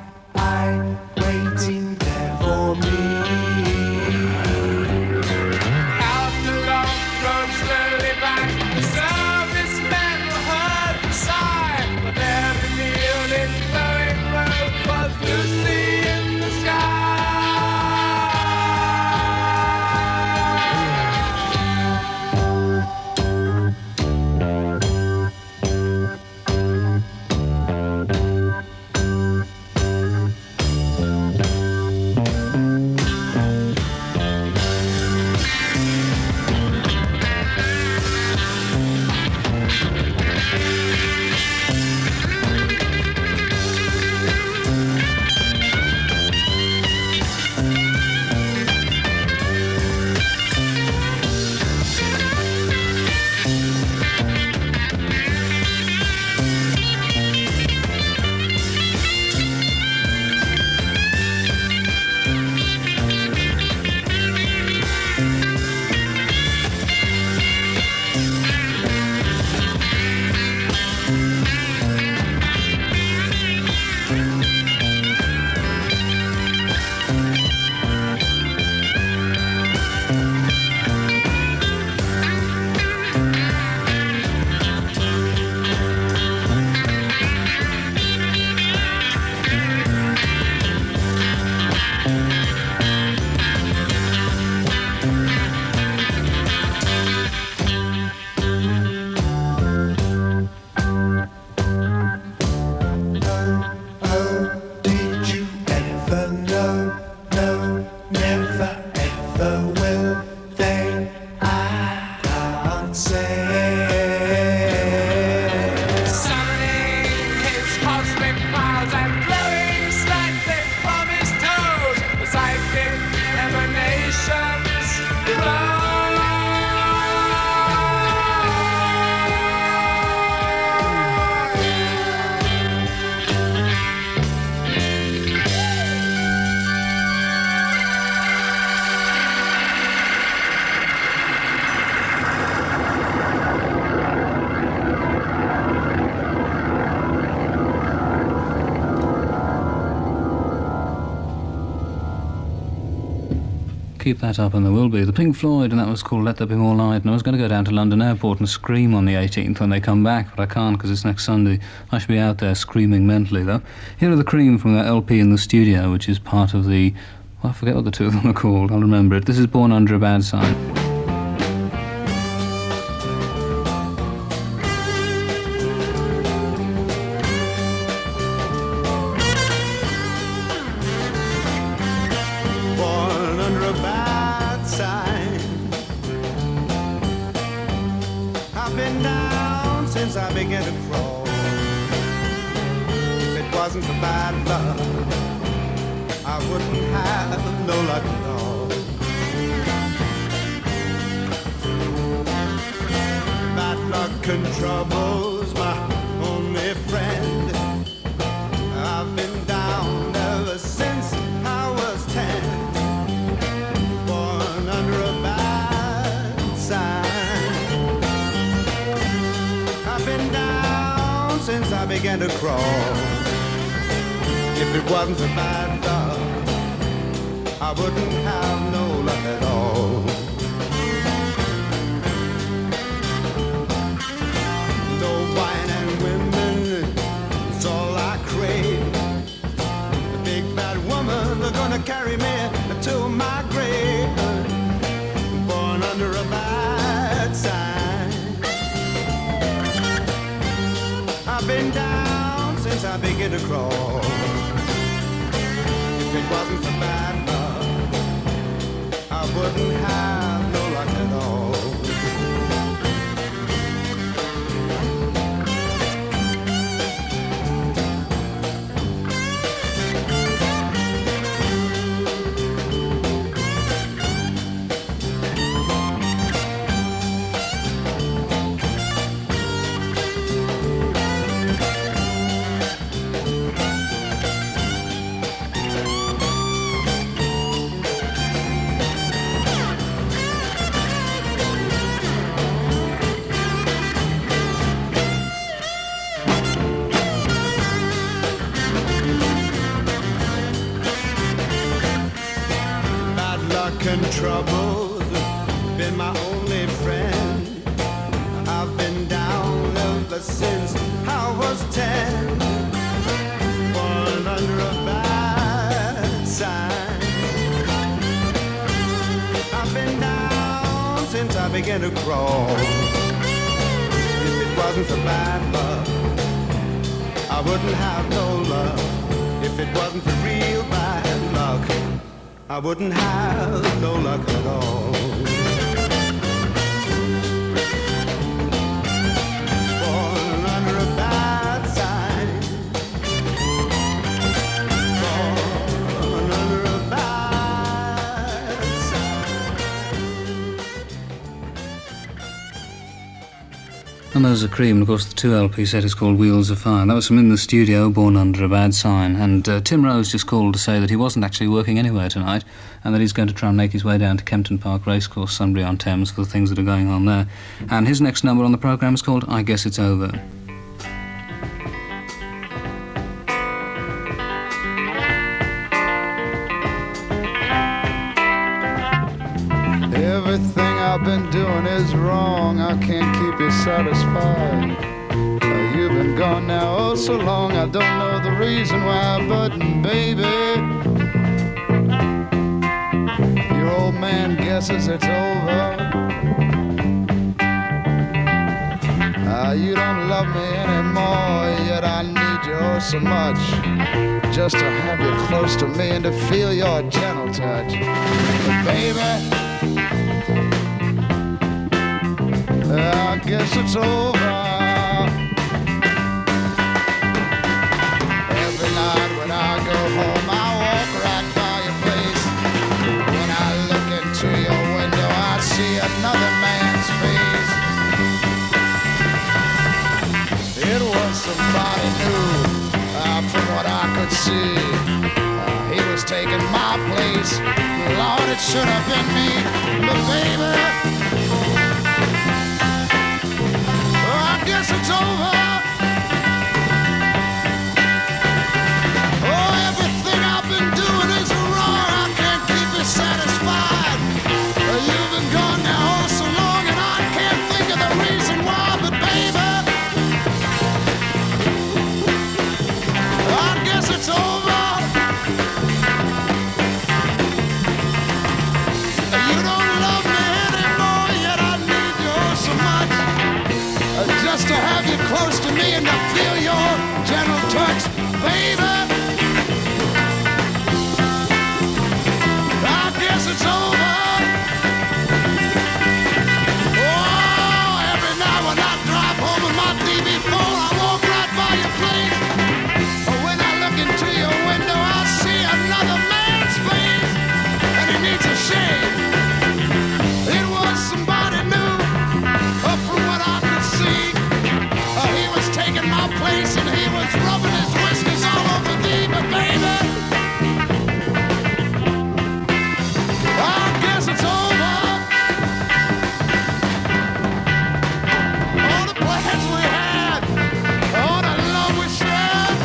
waiting there for me. Out the long road slowly back, the servicemen heard the sigh, but there in the old flowing road was Lucy in the sky. Keep that up and there will be. The Pink Floyd, and that was called Let There Be More Light. And I was going to go down to London Airport and scream on the 18th when they come back, but I can't because it's next Sunday. I should be out there screaming mentally, though. Here are the Cream from their LP in the studio, which is part of the... Well, I forget what the two of them are called. I'll remember it. This is Born Under a Bad Sign. and troubles been my only friend. I've been down ever since I was 10, born under a bad sign. I've been down since I began to crawl. If it wasn't for bad luck, I wouldn't have no luck. If it wasn't for real bad luck, I wouldn't have no luck at all. Born under a bad sign. Born under a bad sign. And those are Cryin. Of course, the 2 LP set is called Wheels of Fire. That was from In the Studio, Born Under a Bad Sign. And Tim Rose just called to say that he wasn't actually working anywhere tonight, and that he's going to try and make his way down to Kempton Park Racecourse, Sunbury-on-Thames, for the things that are going on there. And his next number on the programme is called I Guess It's Over. Everything I've been doing is wrong. I can't keep you satisfied. You've been gone now oh so long. I don't know the reason why, but baby, your old man guesses it's over. You don't love me anymore, yet I need you oh so much, just to have you close to me and to feel your gentle touch. But baby, I guess it's over. Every night when I go home, I walk right by your place. When I look into your window, I see another man's face. It was somebody new, from what I could see. He was taking my place. Lord, it should have been me. But baby, I guess it's over. Oh, everything I've been doing is wrong. I can't keep it satisfied. You've been gone now oh so long, and I can't think of the reason why. But baby, I guess it's over. You don't love me anymore, yet I need you oh so much, just to have you close to me and to feel your gentle touch, baby. I guess it's over. Oh, every night when I drive home in my DB4, I walk right by your place. But when I look into your window, I see another man's face, and he needs a shave. It was somebody new, from what I could see. He was taking my place and he was rubbing his whiskers all over thee. But baby, I guess it's over. All the plans we had, all the love we shared,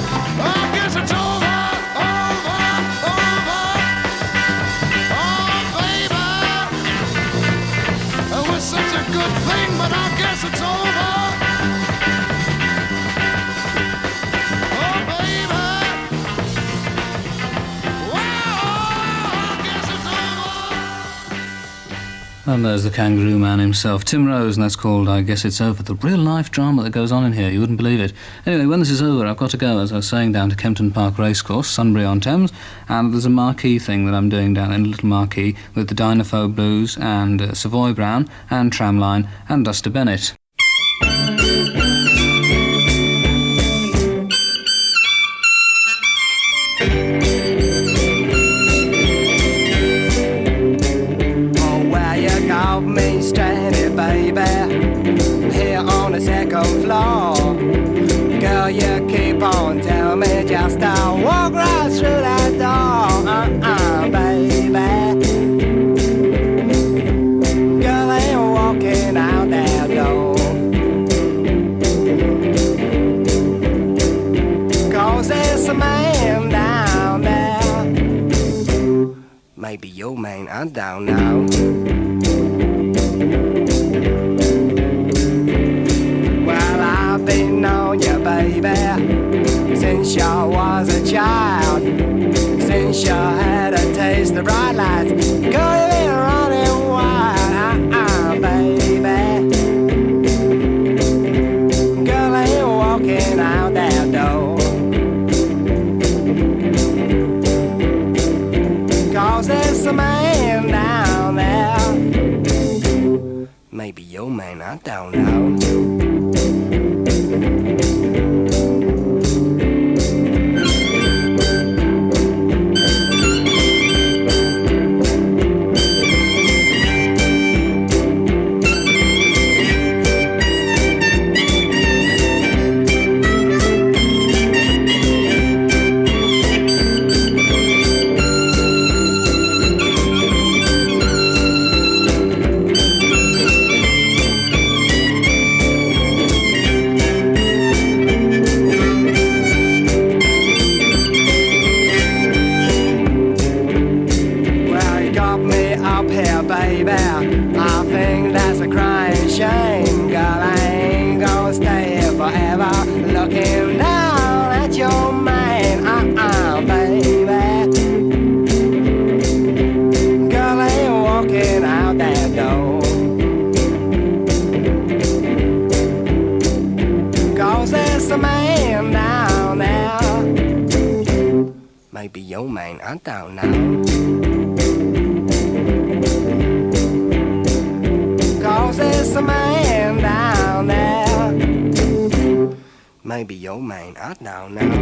I guess it's over, over, over. Oh baby, it was such a good thing, but I guess it's over. And there's the Kangaroo Man himself, Tim Rose, and that's called I Guess It's Over. The real-life drama that goes on in here, you wouldn't believe it. Anyway, when this is over, I've got to go, as I was saying, down to Kempton Park Racecourse, Sunbury-on-Thames, and there's a marquee thing that I'm doing down in a little marquee with the Dynaphobe Blues and Savoy Browne and Tramline and Duster Bennett. Here on the second floor, girl, you keep on telling me just to walk right through that door, baby. Girl ain't walking out that door, 'cause there's a man down there Maybe your man, I don't know. Well, I've been on you, baby, since you was a child. Since you had a taste of bright lights, girl, you've been running wild, baby. Girl, ain't walking out that door. 'Cause there's a man down there. Maybe your man, I don't know. I think that's a crying shame. Girl, I ain't gonna stay here forever looking down at your man, baby. Girl, I ain't walking out that door. 'Cause there's a man down there. Maybe your man, I don't know. 'Cause there's a man down there. Maybe your man, I don't know.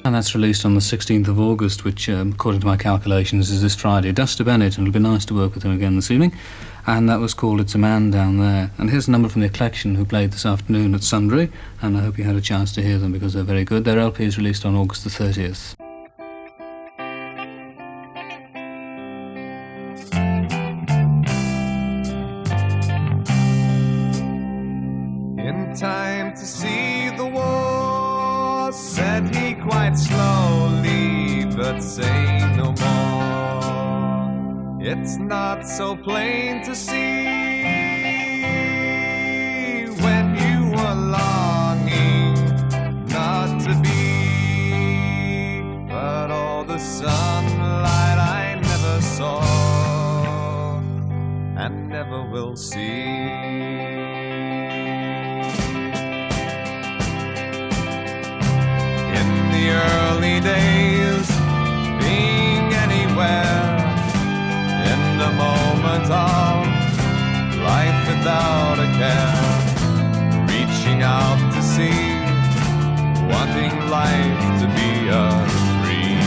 And that's released on the 16th of August, which, according to my calculations, is this Friday. Duster Bennett, and it'll be nice to work with him again this evening. And that was called It's a Man Down There. And here's a number from the Eclection, who played this afternoon at Sundry, and I hope you had a chance to hear them because they're very good. Their LP is released on August the 30th. In time to see the war, said he quite slowly, but say no more. It's not so plain to see when you were longing not to be, but all the sunlight I never saw and never will see. In the early days, being anywhere, in the moment of life without a care, reaching out to see, wanting life to be a dream.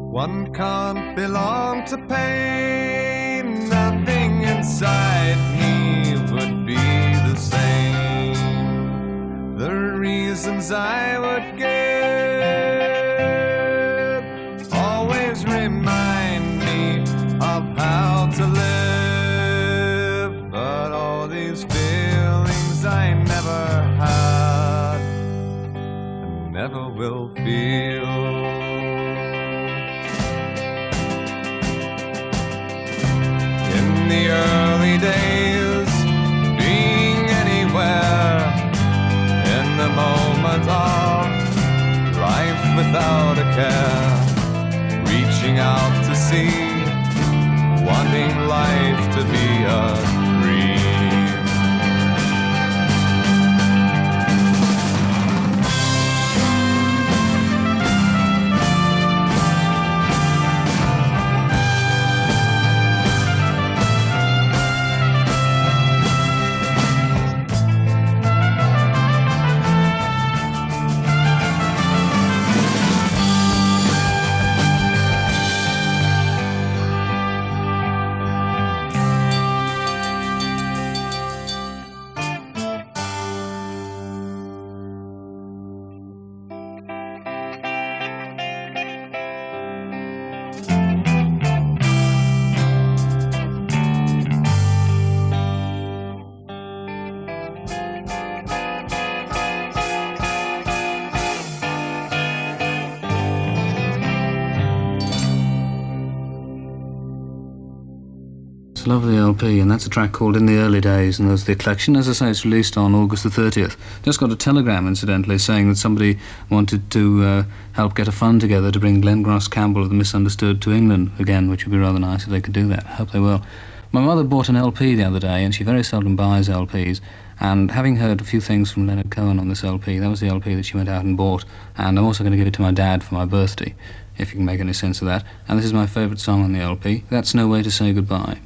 One can't belong to pain, nothing inside me would be the same. The reasons I would give always remind me of how to live, but all these feelings I never had and never will feel. In the early days, being anywhere, in the moment of life without a care, reaching out to see, wanting life to be a dream. a lovely LP, and that's a track called In the Early Days, and there's the Eclection. As I say, it's released on August the 30th. Just got a telegram, incidentally, saying that somebody wanted to help get a fund together to bring Glenn Gross Campbell of the Misunderstood to England again, which would be rather nice if they could do that. I hope they will. My mother bought an LP the other day, and she very seldom buys LPs, and having heard a few things from Leonard Cohen on this LP, that was the LP that she went out and bought, and I'm also going to give it to my dad for my birthday, if you can make any sense of that. And this is my favourite song on the LP. That's No Way to Say Goodbye.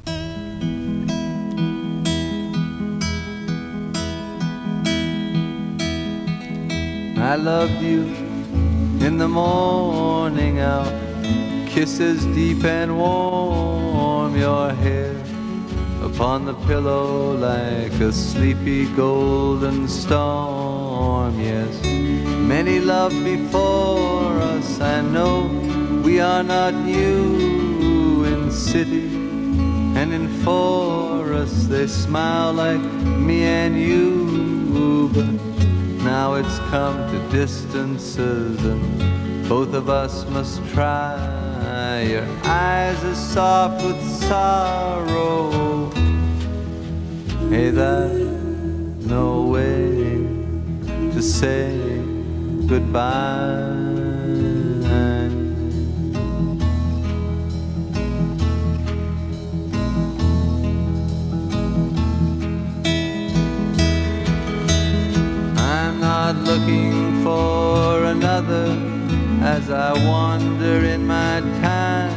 I loved you in the morning hour, kisses deep and warm, your hair upon the pillow like a sleepy golden storm. Yes, many loved before us, I know we are not new in city and in forest. They smile like me and you, but now it's come to distances and both of us must try. Your eyes are soft with sorrow. Hey, there's no way to say goodbye. I'm not looking for another as I wander in my time.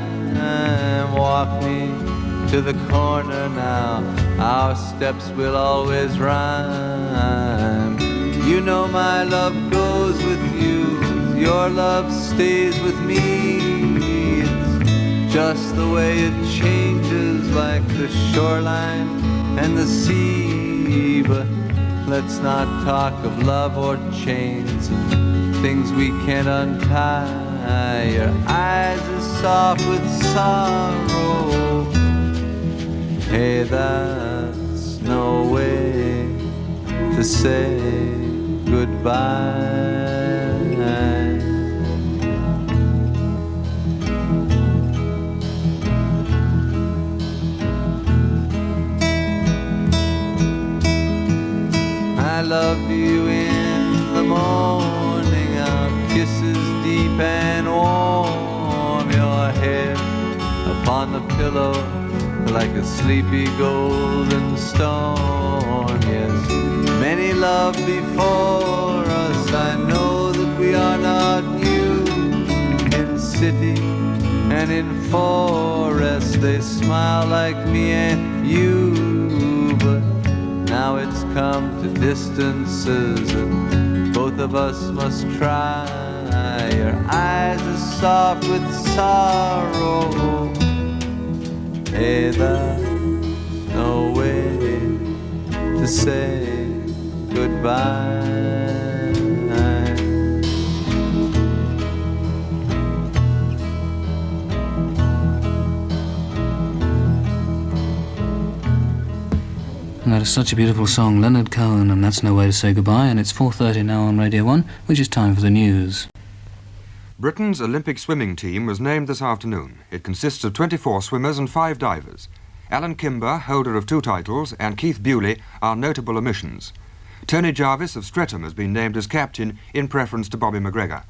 Walk me to the corner now, our steps will always rhyme. You know my love goes with you, your love stays with me. It's just the way it changes like the shoreline and the sea. But let's not talk of love or chains, things we can't untie. Your eyes are soft with sorrow. Hey, that's no way to say goodbye. I love you in the morning, our kisses deep and warm, your head upon the pillow like a sleepy golden storm. Yes, many loved before us, I know that we are not new in city and in forest. They smile like me and you, but now it's come to distances and both of us must try. Your eyes are soft with sorrow. Hey, there's no way to say goodbye. And that is such a beautiful song, Leonard Cohen, and That's No Way to Say Goodbye, and it's 4:30 now on Radio 1, which is time for the news. Britain's Olympic swimming team was named this afternoon. It consists of 24 swimmers and 5 divers. Alan Kimber, holder of 2 titles, and Keith Bewley are notable omissions. Tony Jarvis of Streatham has been named as captain in preference to Bobby McGregor.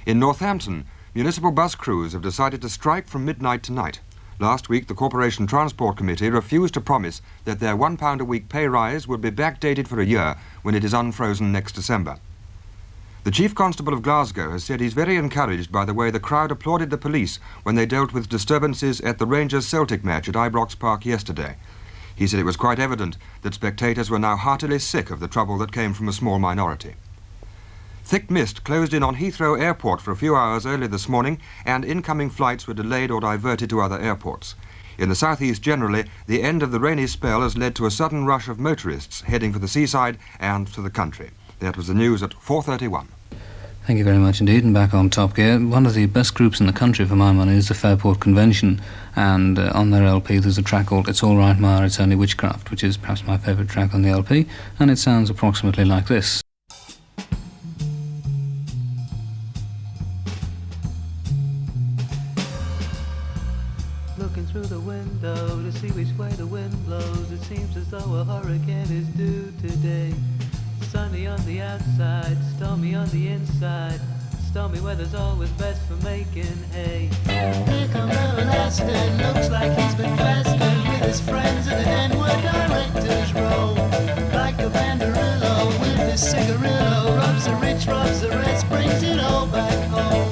In Northampton, municipal bus crews have decided to strike from midnight tonight. Last week, the Corporation Transport Committee refused to promise that their £1 a week pay rise would be backdated for a year when it is unfrozen next December. The Chief Constable of Glasgow has said he's very encouraged by the way the crowd applauded the police when they dealt with disturbances at the Rangers-Celtic match at Ibrox Park yesterday. He said it was quite evident that spectators were now heartily sick of the trouble that came from a small minority. Thick mist closed in on Heathrow Airport for a few hours early this morning, and incoming flights were delayed or diverted to other airports. In the southeast generally, the end of the rainy spell has led to a sudden rush of motorists heading for the seaside and to the country. That was the news at 4:31. Thank you very much indeed, and back on Top Gear. One of the best groups in the country, for my money, is the Fairport Convention, and on their LP there's a track called It's All Right Ma, It's Only Witchcraft, which is perhaps my favourite track on the LP, and it sounds approximately like this. Looking through the window to see which way the wind blows. It seems as though a hurricane is due today. Sunny on the outside, stormy on the inside. Stormy weather's always best for making hay. Here comes everlasting, looks like he's been fasting with his friends in an N-word director's row. Like a banderillo with his cigarillo, rubs the rich, rubs the rest, brings it all back home.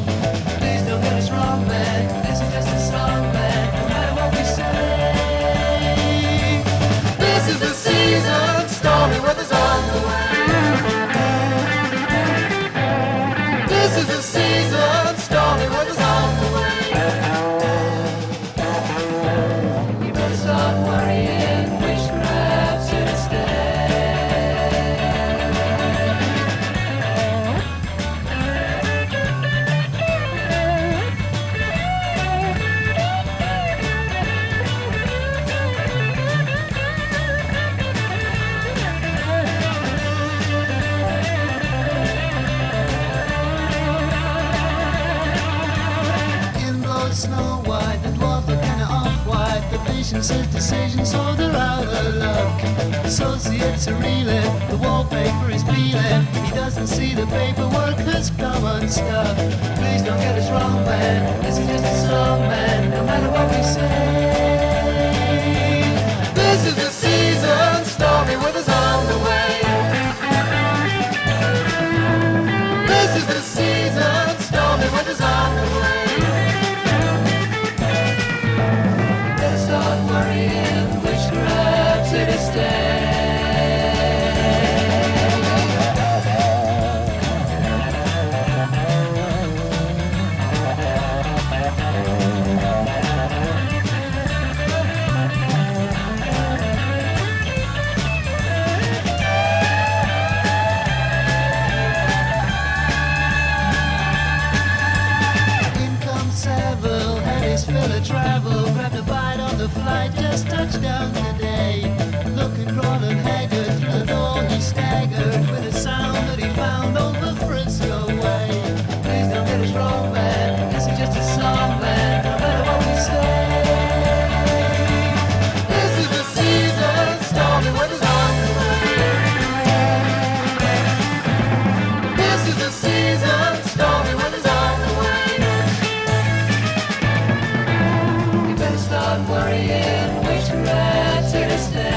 Please don't get us wrong, man, this is just a song, man, no matter what we say. This is the season, stormy weather's on the way. This is the season, stormy weather's on the way. You better start worrying, witchcraft's here to stay. Snow White, the dwarf look kinda off-white. The vision says decision, so they're out of luck. Associates are reeling, the wallpaper is peeling. He doesn't see the paperwork has come unstuck. Please don't get us wrong, man, this is just a song, man, no matter what we say. This is the season, stormy weather's on the way. This is the season, stormy weather's on the way. Start worrying, witchcraft's here to stay. In comes Savile, had his fill of travel, grabbed a bite on the flight, just touched down today. Looking crawling haggard through the door, he staggered with a sound that he found over Frisco way. Please don't get us wrong, man, this is just a song, man, no matter what we say. This is the season, stormy weather's on the way. This is the season, stormy weather's on the way. Start worrying, witchcraft's here to stay.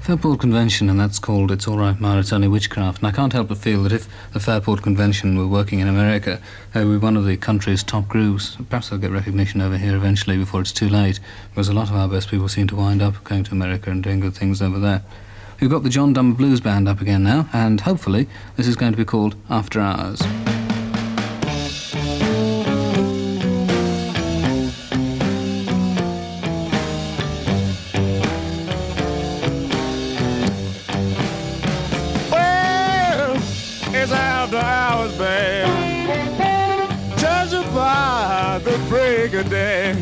Fairport Convention, and that's called It's All Right, Ma, It's Only Witchcraft. And I can't help but feel that if the Fairport Convention were working in America, they would be one of the country's top groups. Perhaps they'll get recognition over here eventually before it's too late, because a lot of our best people seem to wind up going to America and doing good things over there. We've got the John Dummer Blues Band up again now, and hopefully this is going to be called After Hours. It's after hours, babe, judging by the break of day.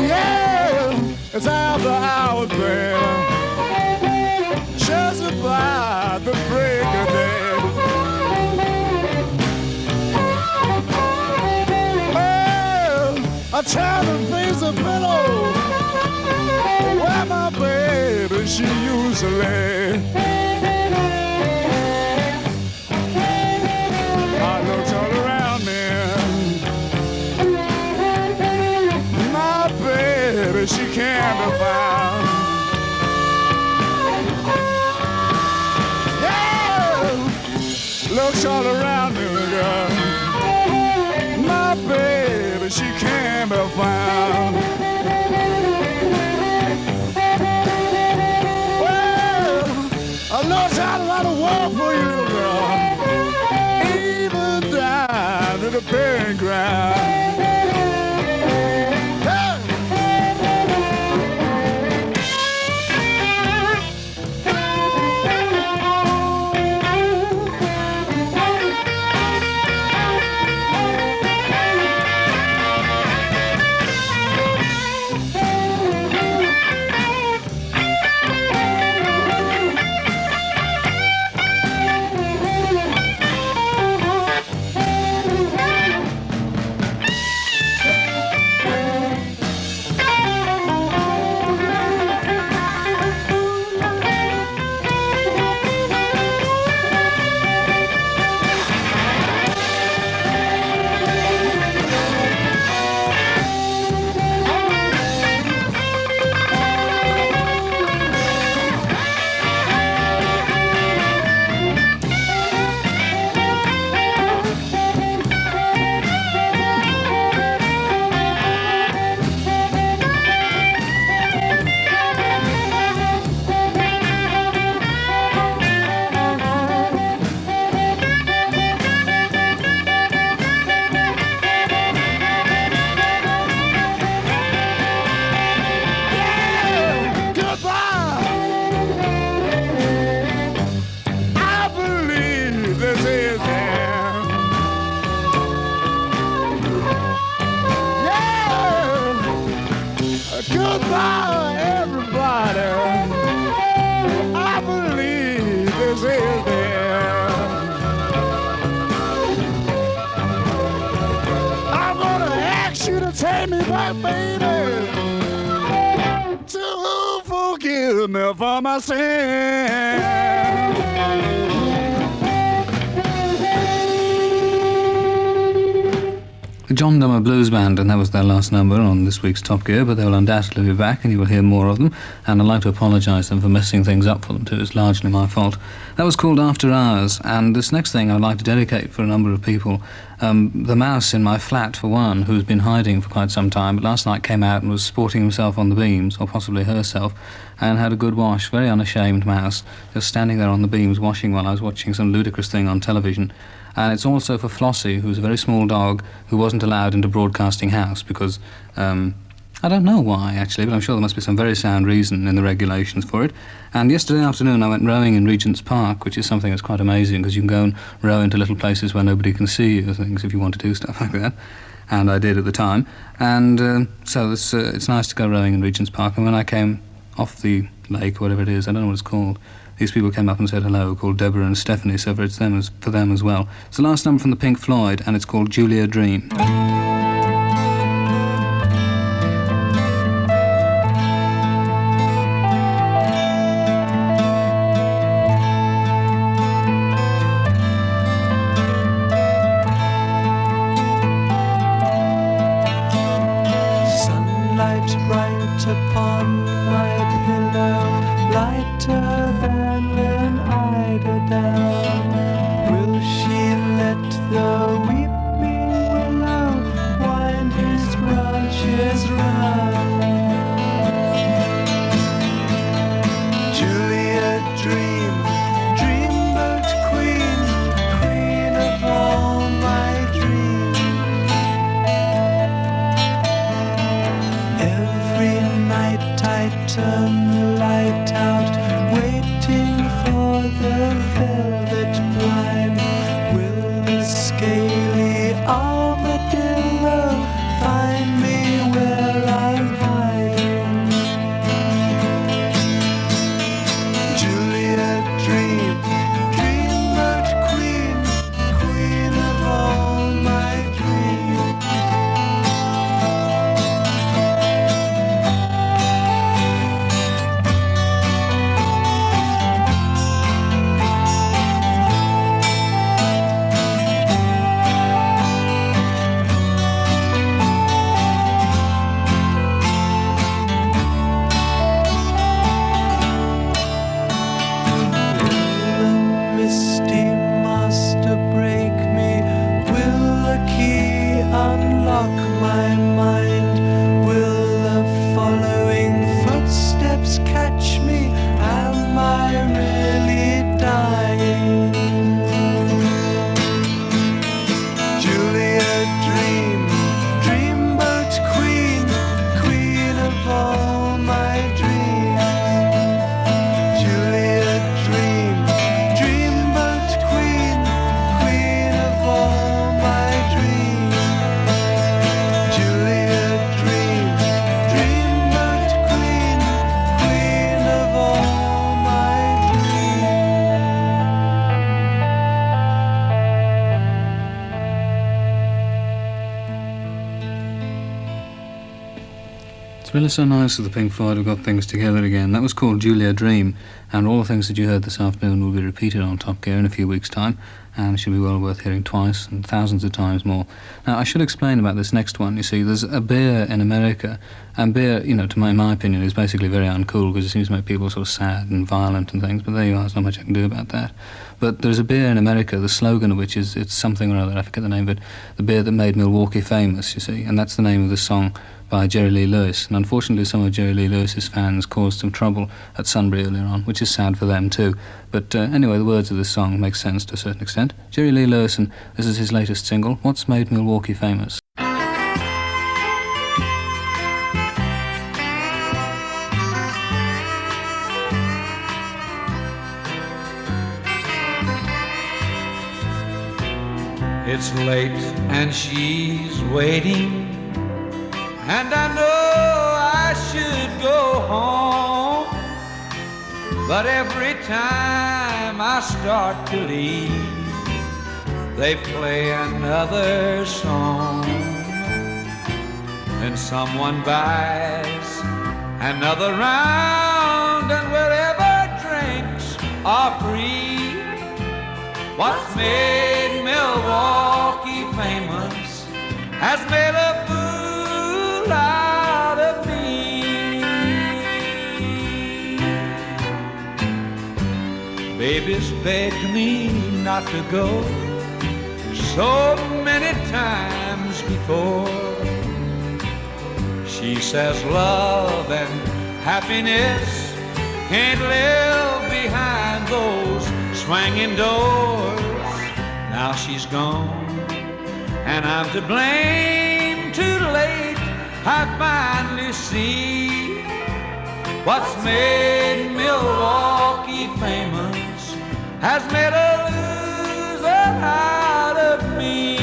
Yeah, it's after hours, babe, judging by the break of day. Well, I try to face the pillow where my baby she used to lay. I looked all around me, my baby she can't be found. Yeah, looked all around me, girl, my baby she can't be found. I know it's had a lot of work for you, girl, even down to the burying ground. goodbye, everybody. I believe this is the end. I'm gonna ask you to take me back, baby, to forgive me for my sin. The John Dummer Blues Band, and that was their last number on this week's Top Gear, but they will undoubtedly be back and you will hear more of them, and I'd like to apologise to them for messing things up for them too. It's largely my fault. That was called After Hours, and this next thing I'd like to dedicate for a number of people. The mouse in my flat, for one, who's been hiding for quite some time, but last night came out and was sporting himself on the beams, or possibly herself, and had a good wash. Very unashamed mouse, just standing there on the beams washing while I was watching some ludicrous thing on television. And it's also for Flossie, who's a very small dog who wasn't allowed into Broadcasting House because, I don't know why actually, but I'm sure there must be some very sound reason in the regulations for it. And yesterday afternoon I went rowing in Regent's Park, which is something that's quite amazing because you can go and row into little places where nobody can see you, things if you want to do stuff like that. And I did at the time. And so it's nice to go rowing in Regent's Park. And when I came off the lake, whatever it is, I don't know what it's called, these people came up and said hello, called Deborah and Stephanie, so it's them for them as well. It's the last number from the Pink Floyd, and it's called Julia Dream. Sunlight bright upon my pillow, lighter than an eider down. Will she let the weeping willow wind his branches round? Julia, dream, dreamboat queen, queen of all my dreams. Every night I turn the light out, waiting for the velvet blind. Will the scaly armadillo find me where I'm hiding? Julia, dream, dreamboat queen, queen of all my dreams. Misty master break me? Will the key unlock my mind? Will the following footsteps catch me? Am I really dying? Julia, dream, dreamboat queen, queen of all my dreams. Julia, dream, dreamboat queen, queen of all my dreams. Julia, dream, dreamboat queen, queen of all my dreams. It's really so nice that the Pink Floyd have got things together again. That was called Julia Dream, and all the things that you heard this afternoon will be repeated on Top Gear in a few weeks' time, and it should be well worth hearing twice and thousands of times more. Now, I should explain about this next one. You see, there's a beer in America, and beer, you know, in my opinion, is basically very uncool because it seems to make people sort of sad and violent and things, but there you are, there's not much I can do about that. But there's a beer in America, the slogan of which is, it's something or other, I forget the name of it, the beer that made Milwaukee famous, you see, and that's the name of the song by Jerry Lee Lewis. And unfortunately, some of Jerry Lee Lewis's fans caused some trouble at Sunbury earlier on, which is sad for them too. But anyway, the words of this song make sense to a certain extent. Jerry Lee Lewis, and this is his latest single, What's Made Milwaukee Famous. It's late and she's waiting, and I know I should But every time I start to leave, they play another song. Then someone buys another round, and wherever drinks are free. What's made Milwaukee famous has made a fool out of me. Baby's begged me not to go so many times before. She says love and happiness can't live behind those swinging doors. Now she's gone and I'm to blame. Too late, I finally see what's made Milwaukee famous has made a loser out of me.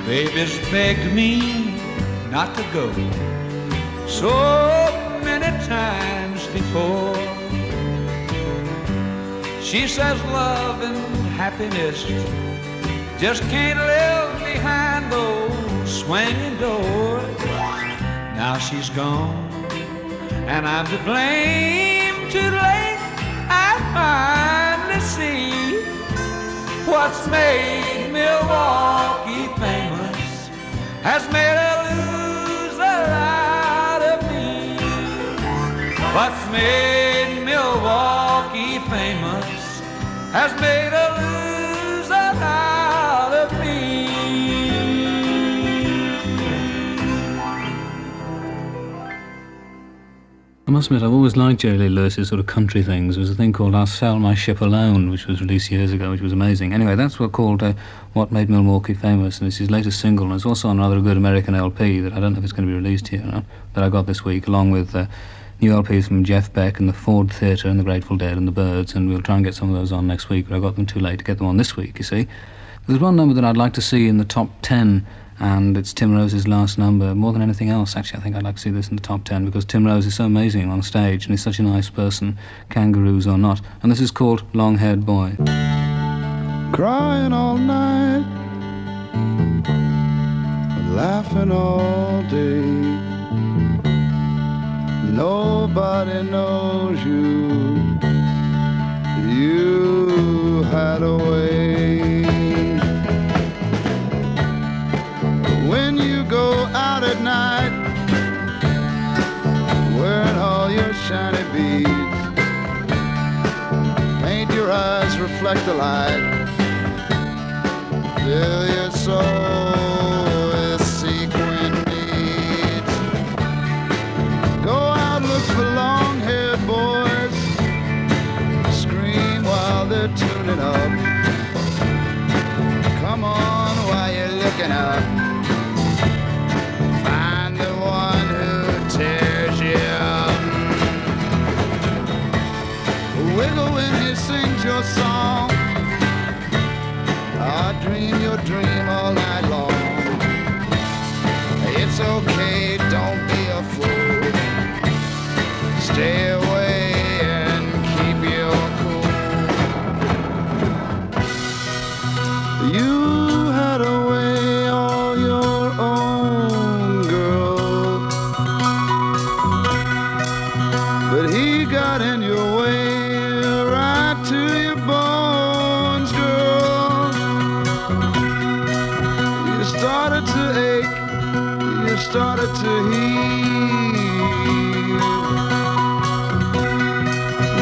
Baby's begged me not to go so many times before. She says love and happiness just can't live behind those swinging doors. Now she's gone and I'm to blame. Too late, I finally see what's made Milwaukee famous has made a loser out of me. What's made Milwaukee famous has made a loser out of me. I must admit, I've always liked Jerry Lee Lewis's sort of country things. There was a thing called I'll Sail My Ship Alone, which was released years ago, which was amazing. Anyway, that's what called What Made Milwaukee Famous, and it's his latest single, and it's also on rather a good American LP that I don't know if it's going to be released here or not, that I got this week, along with new LPs from Jeff Beck and the Ford Theatre and the Grateful Dead and the Byrds, and we'll try and get some of those on next week, but I got them too late to get them on this week, you see. There's one number that I'd like to see in the top 10, and it's Tim Rose's last number. More than anything else, actually, I think I'd like to see this in the top 10 because Tim Rose is so amazing on stage and he's such a nice person, kangaroos or not. And this is called Long-Haired Boy. Crying all night, laughing all day. Nobody knows you. You had a way. When you go out at night, wearing all your shiny beads, paint your eyes reflect the light, fill your soul with sequin beads. Go out, look for long-haired boys, scream while they're tuning up. Come on while you're looking up. Wiggle when he sings your song. I dream your dream all night long. It's okay, don't be a fool. Stay away and keep your cool. You had a way all your own, girl, but he got in your way. Started to heal.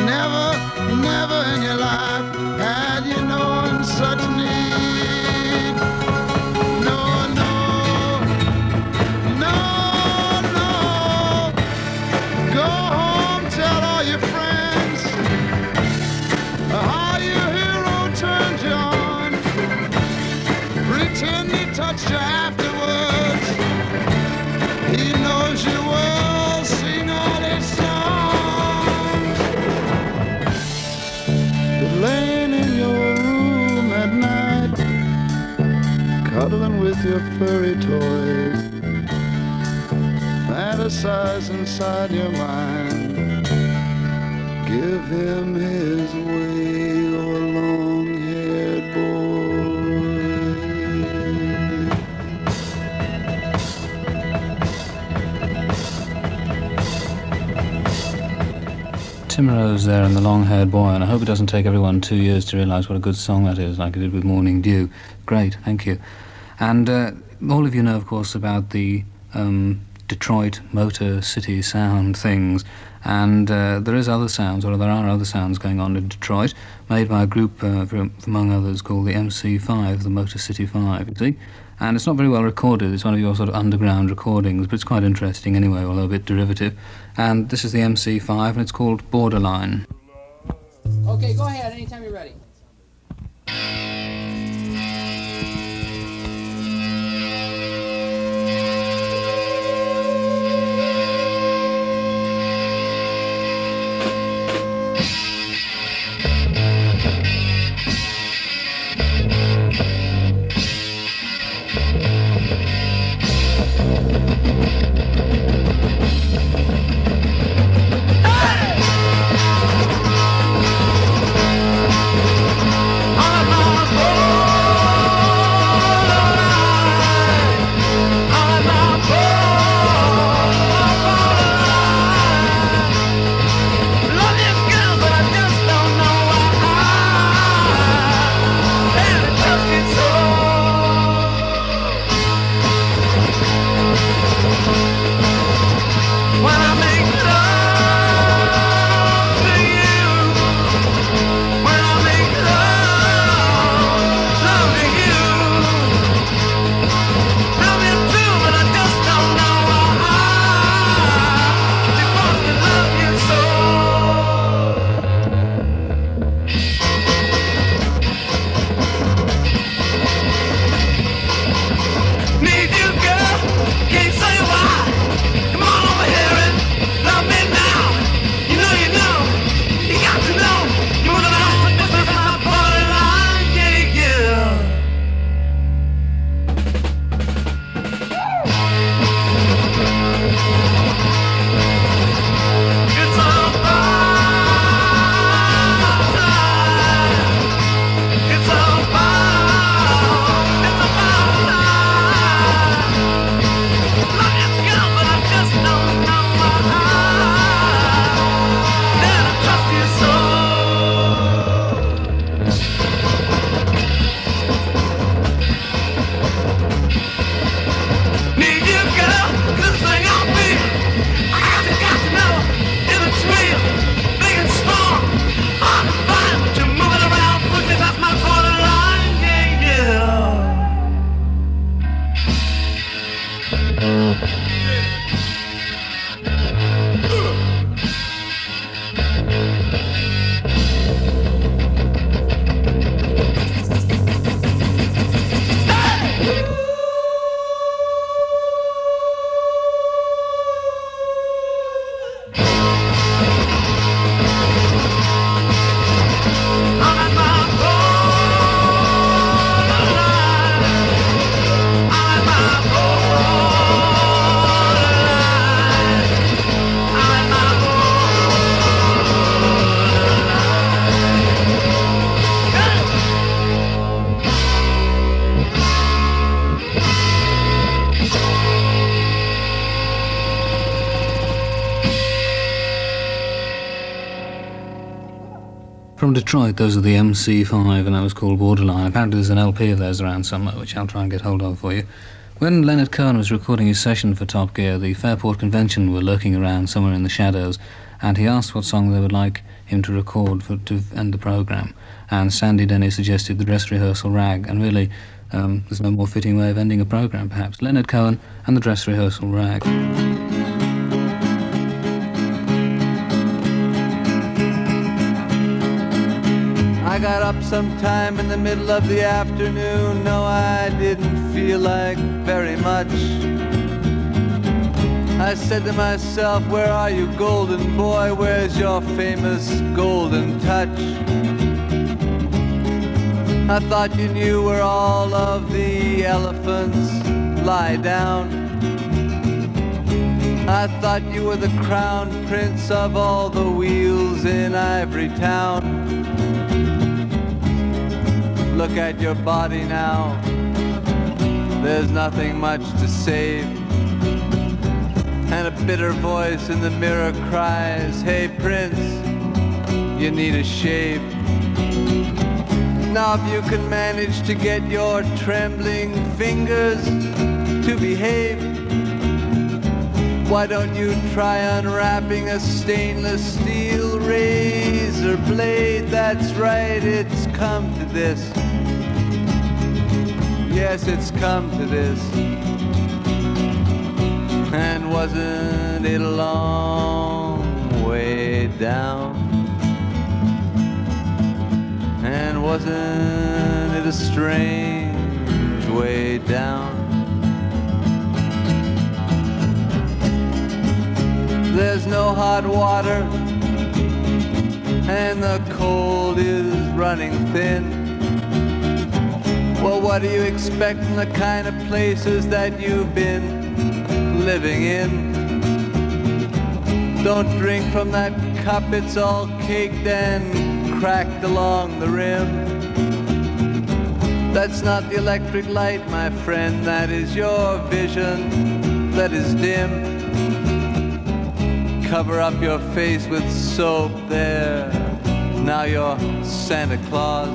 Never in your life had you known such need. No. Go home, tell all your friends how your hero turned you on. Pretend he touched you afterwards. He knows you furry toys. Fantasize inside your mind. Give him his way, oh long-haired boy. Timorous there and the long-haired boy, and I hope it doesn't take everyone 2 years to realise what a good song that is, like it did with Morning Dew. Great, thank you. And all of you know, of course, about the Detroit Motor City sound things, and there is other sounds, or there are other sounds going on in Detroit, made by a group, among others, called the MC5, the Motor City 5, you see? And it's not very well recorded. It's one of your sort of underground recordings, but it's quite interesting anyway, although a bit derivative. And this is the MC5, and it's called Borderline. Okay, go ahead anytime you're ready. From Detroit, those are the MC5, and that was called Borderline. Apparently there's an LP of theirs around somewhere, which I'll try and get hold of for you. When Leonard Cohen was recording his session for Top Gear, the Fairport Convention were lurking around somewhere in the shadows, and he asked what song they would like him to record to end the programme. And Sandy Denny suggested the Dress Rehearsal Rag, and really, there's no more fitting way of ending a programme, perhaps. Leonard Cohen and the Dress Rehearsal Rag. I got up sometime in the middle of the afternoon. No, I didn't feel like very much. I said to myself, where are you, golden boy? Where's your famous golden touch? I thought you knew where all of the elephants lie down. I thought you were the crown prince of all the wheels in Ivory Town. Look at your body now, there's nothing much to save. And a bitter voice in the mirror cries, hey Prince, you need a shave. Now if you can manage to get your trembling fingers to behave, why don't you try unwrapping a stainless steel razor blade? That's right, it's come to this. Yes, it's come to this. And wasn't it a long way down? And wasn't it a strange way down? There's no hot water, and the cold is running thin. Well, what do you expect from the kind of places that you've been living in? Don't drink from that cup, it's all caked and cracked along the rim. That's not the electric light, my friend, that is your vision that is dim. Cover up your face with soap there, now you're Santa Claus.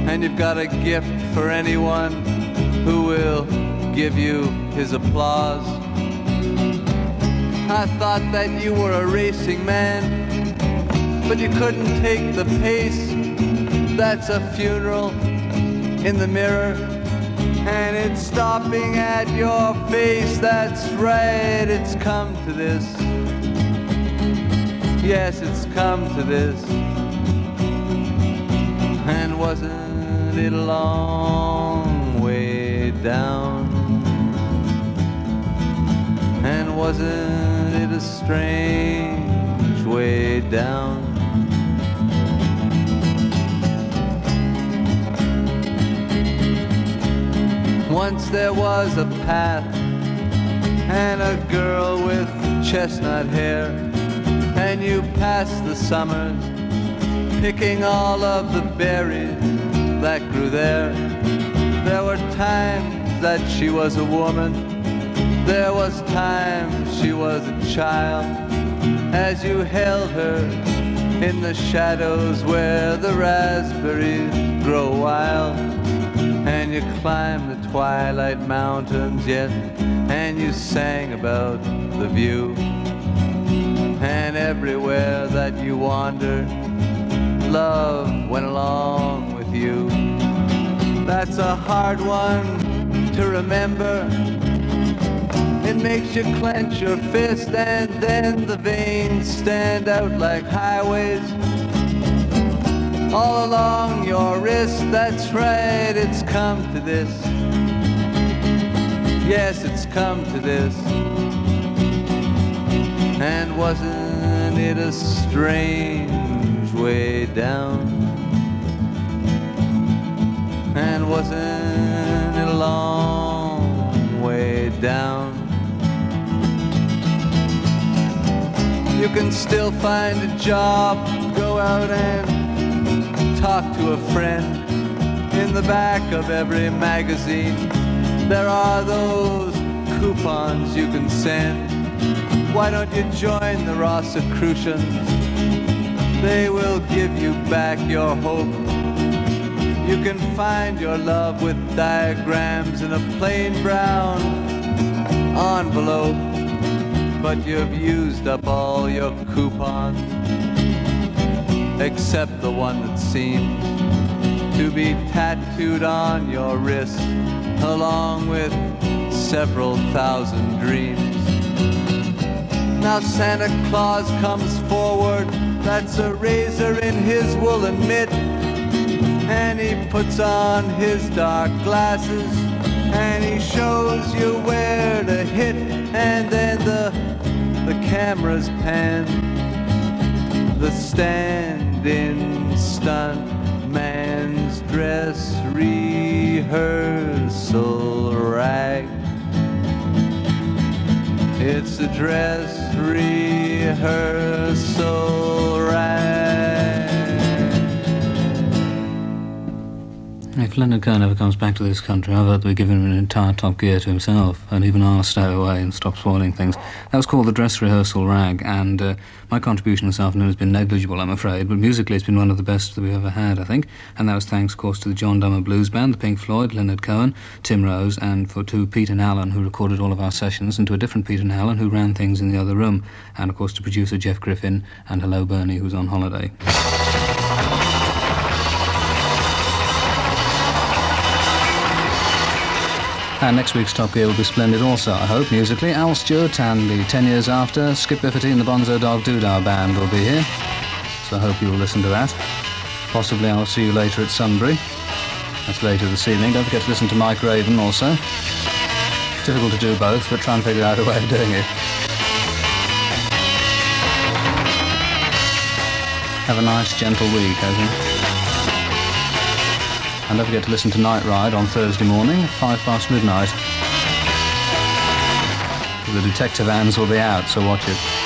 And you've got a gift for anyone who will give you his applause. I thought that you were a racing man, but you couldn't take the pace. That's a funeral in the mirror, and it's stopping at your face. That's right, it's come to this. Yes, it's come to this. And wasn't it a long way down? And wasn't it a strange way down? Once there was a path and a girl with chestnut hair, and you passed the summers picking all of the berries that grew there. There were times that she was a woman, there was times she was a child, as you held her in the shadows where the raspberries grow wild. And you climbed the twilight mountains, yes, and you sang about the view. And everywhere that you wandered, love went along with you. That's a hard one to remember. It makes you clench your fist, and then the veins stand out like highways all along your wrist. That's right, it's come to this. Yes, it's come to this. And wasn't it a strange way down? And wasn't it a long way down? You can still find a job, go out and talk to a friend. In the back of every magazine there are those coupons you can send. Why don't you join the Rosicrucians? They will give you back your hope. You can find your love with diagrams in a plain brown envelope. But you've used up all your coupons, except the one that seems to be tattooed on your wrist, along with several thousand dreams. Now Santa Claus comes forward, that's a razor in his woolen mitt, and he puts on his dark glasses, and he shows you where to hit, and then the cameras pan. The stand-in stunt man's dress rehearsal rag. It's a dress rehearsal rag. If Leonard Cohen ever comes back to this country, I vote that we give him an entire Top Gear to himself, and even I'll stay away and stop spoiling things. That was called The Dress Rehearsal Rag, and my contribution this afternoon has been negligible, I'm afraid, but musically it's been one of the best that we've ever had, I think, and that was thanks, of course, to the John Dummer Blues Band, the Pink Floyd, Leonard Cohen, Tim Rose, and to Pete and Alan, who recorded all of our sessions, and to a different Pete and Alan, who ran things in the other room, and, of course, to producer Jeff Griffin, and hello, Bernie, who's on holiday. And next week's Top Gear will be splendid also, I hope, musically. Al Stewart and the 10 years after, Skip Bifferty and the Bonzo Dog Doodah Band will be here. So I hope you will listen to that. Possibly I'll see you later at Sunbury. That's later this evening. Don't forget to listen to Mike Raven also. Difficult to do both, but try and figure out a way of doing it. Have a nice, gentle week, okay? And don't forget to listen to Night Ride on Thursday morning, midnight. The detective hands will be out, so watch it.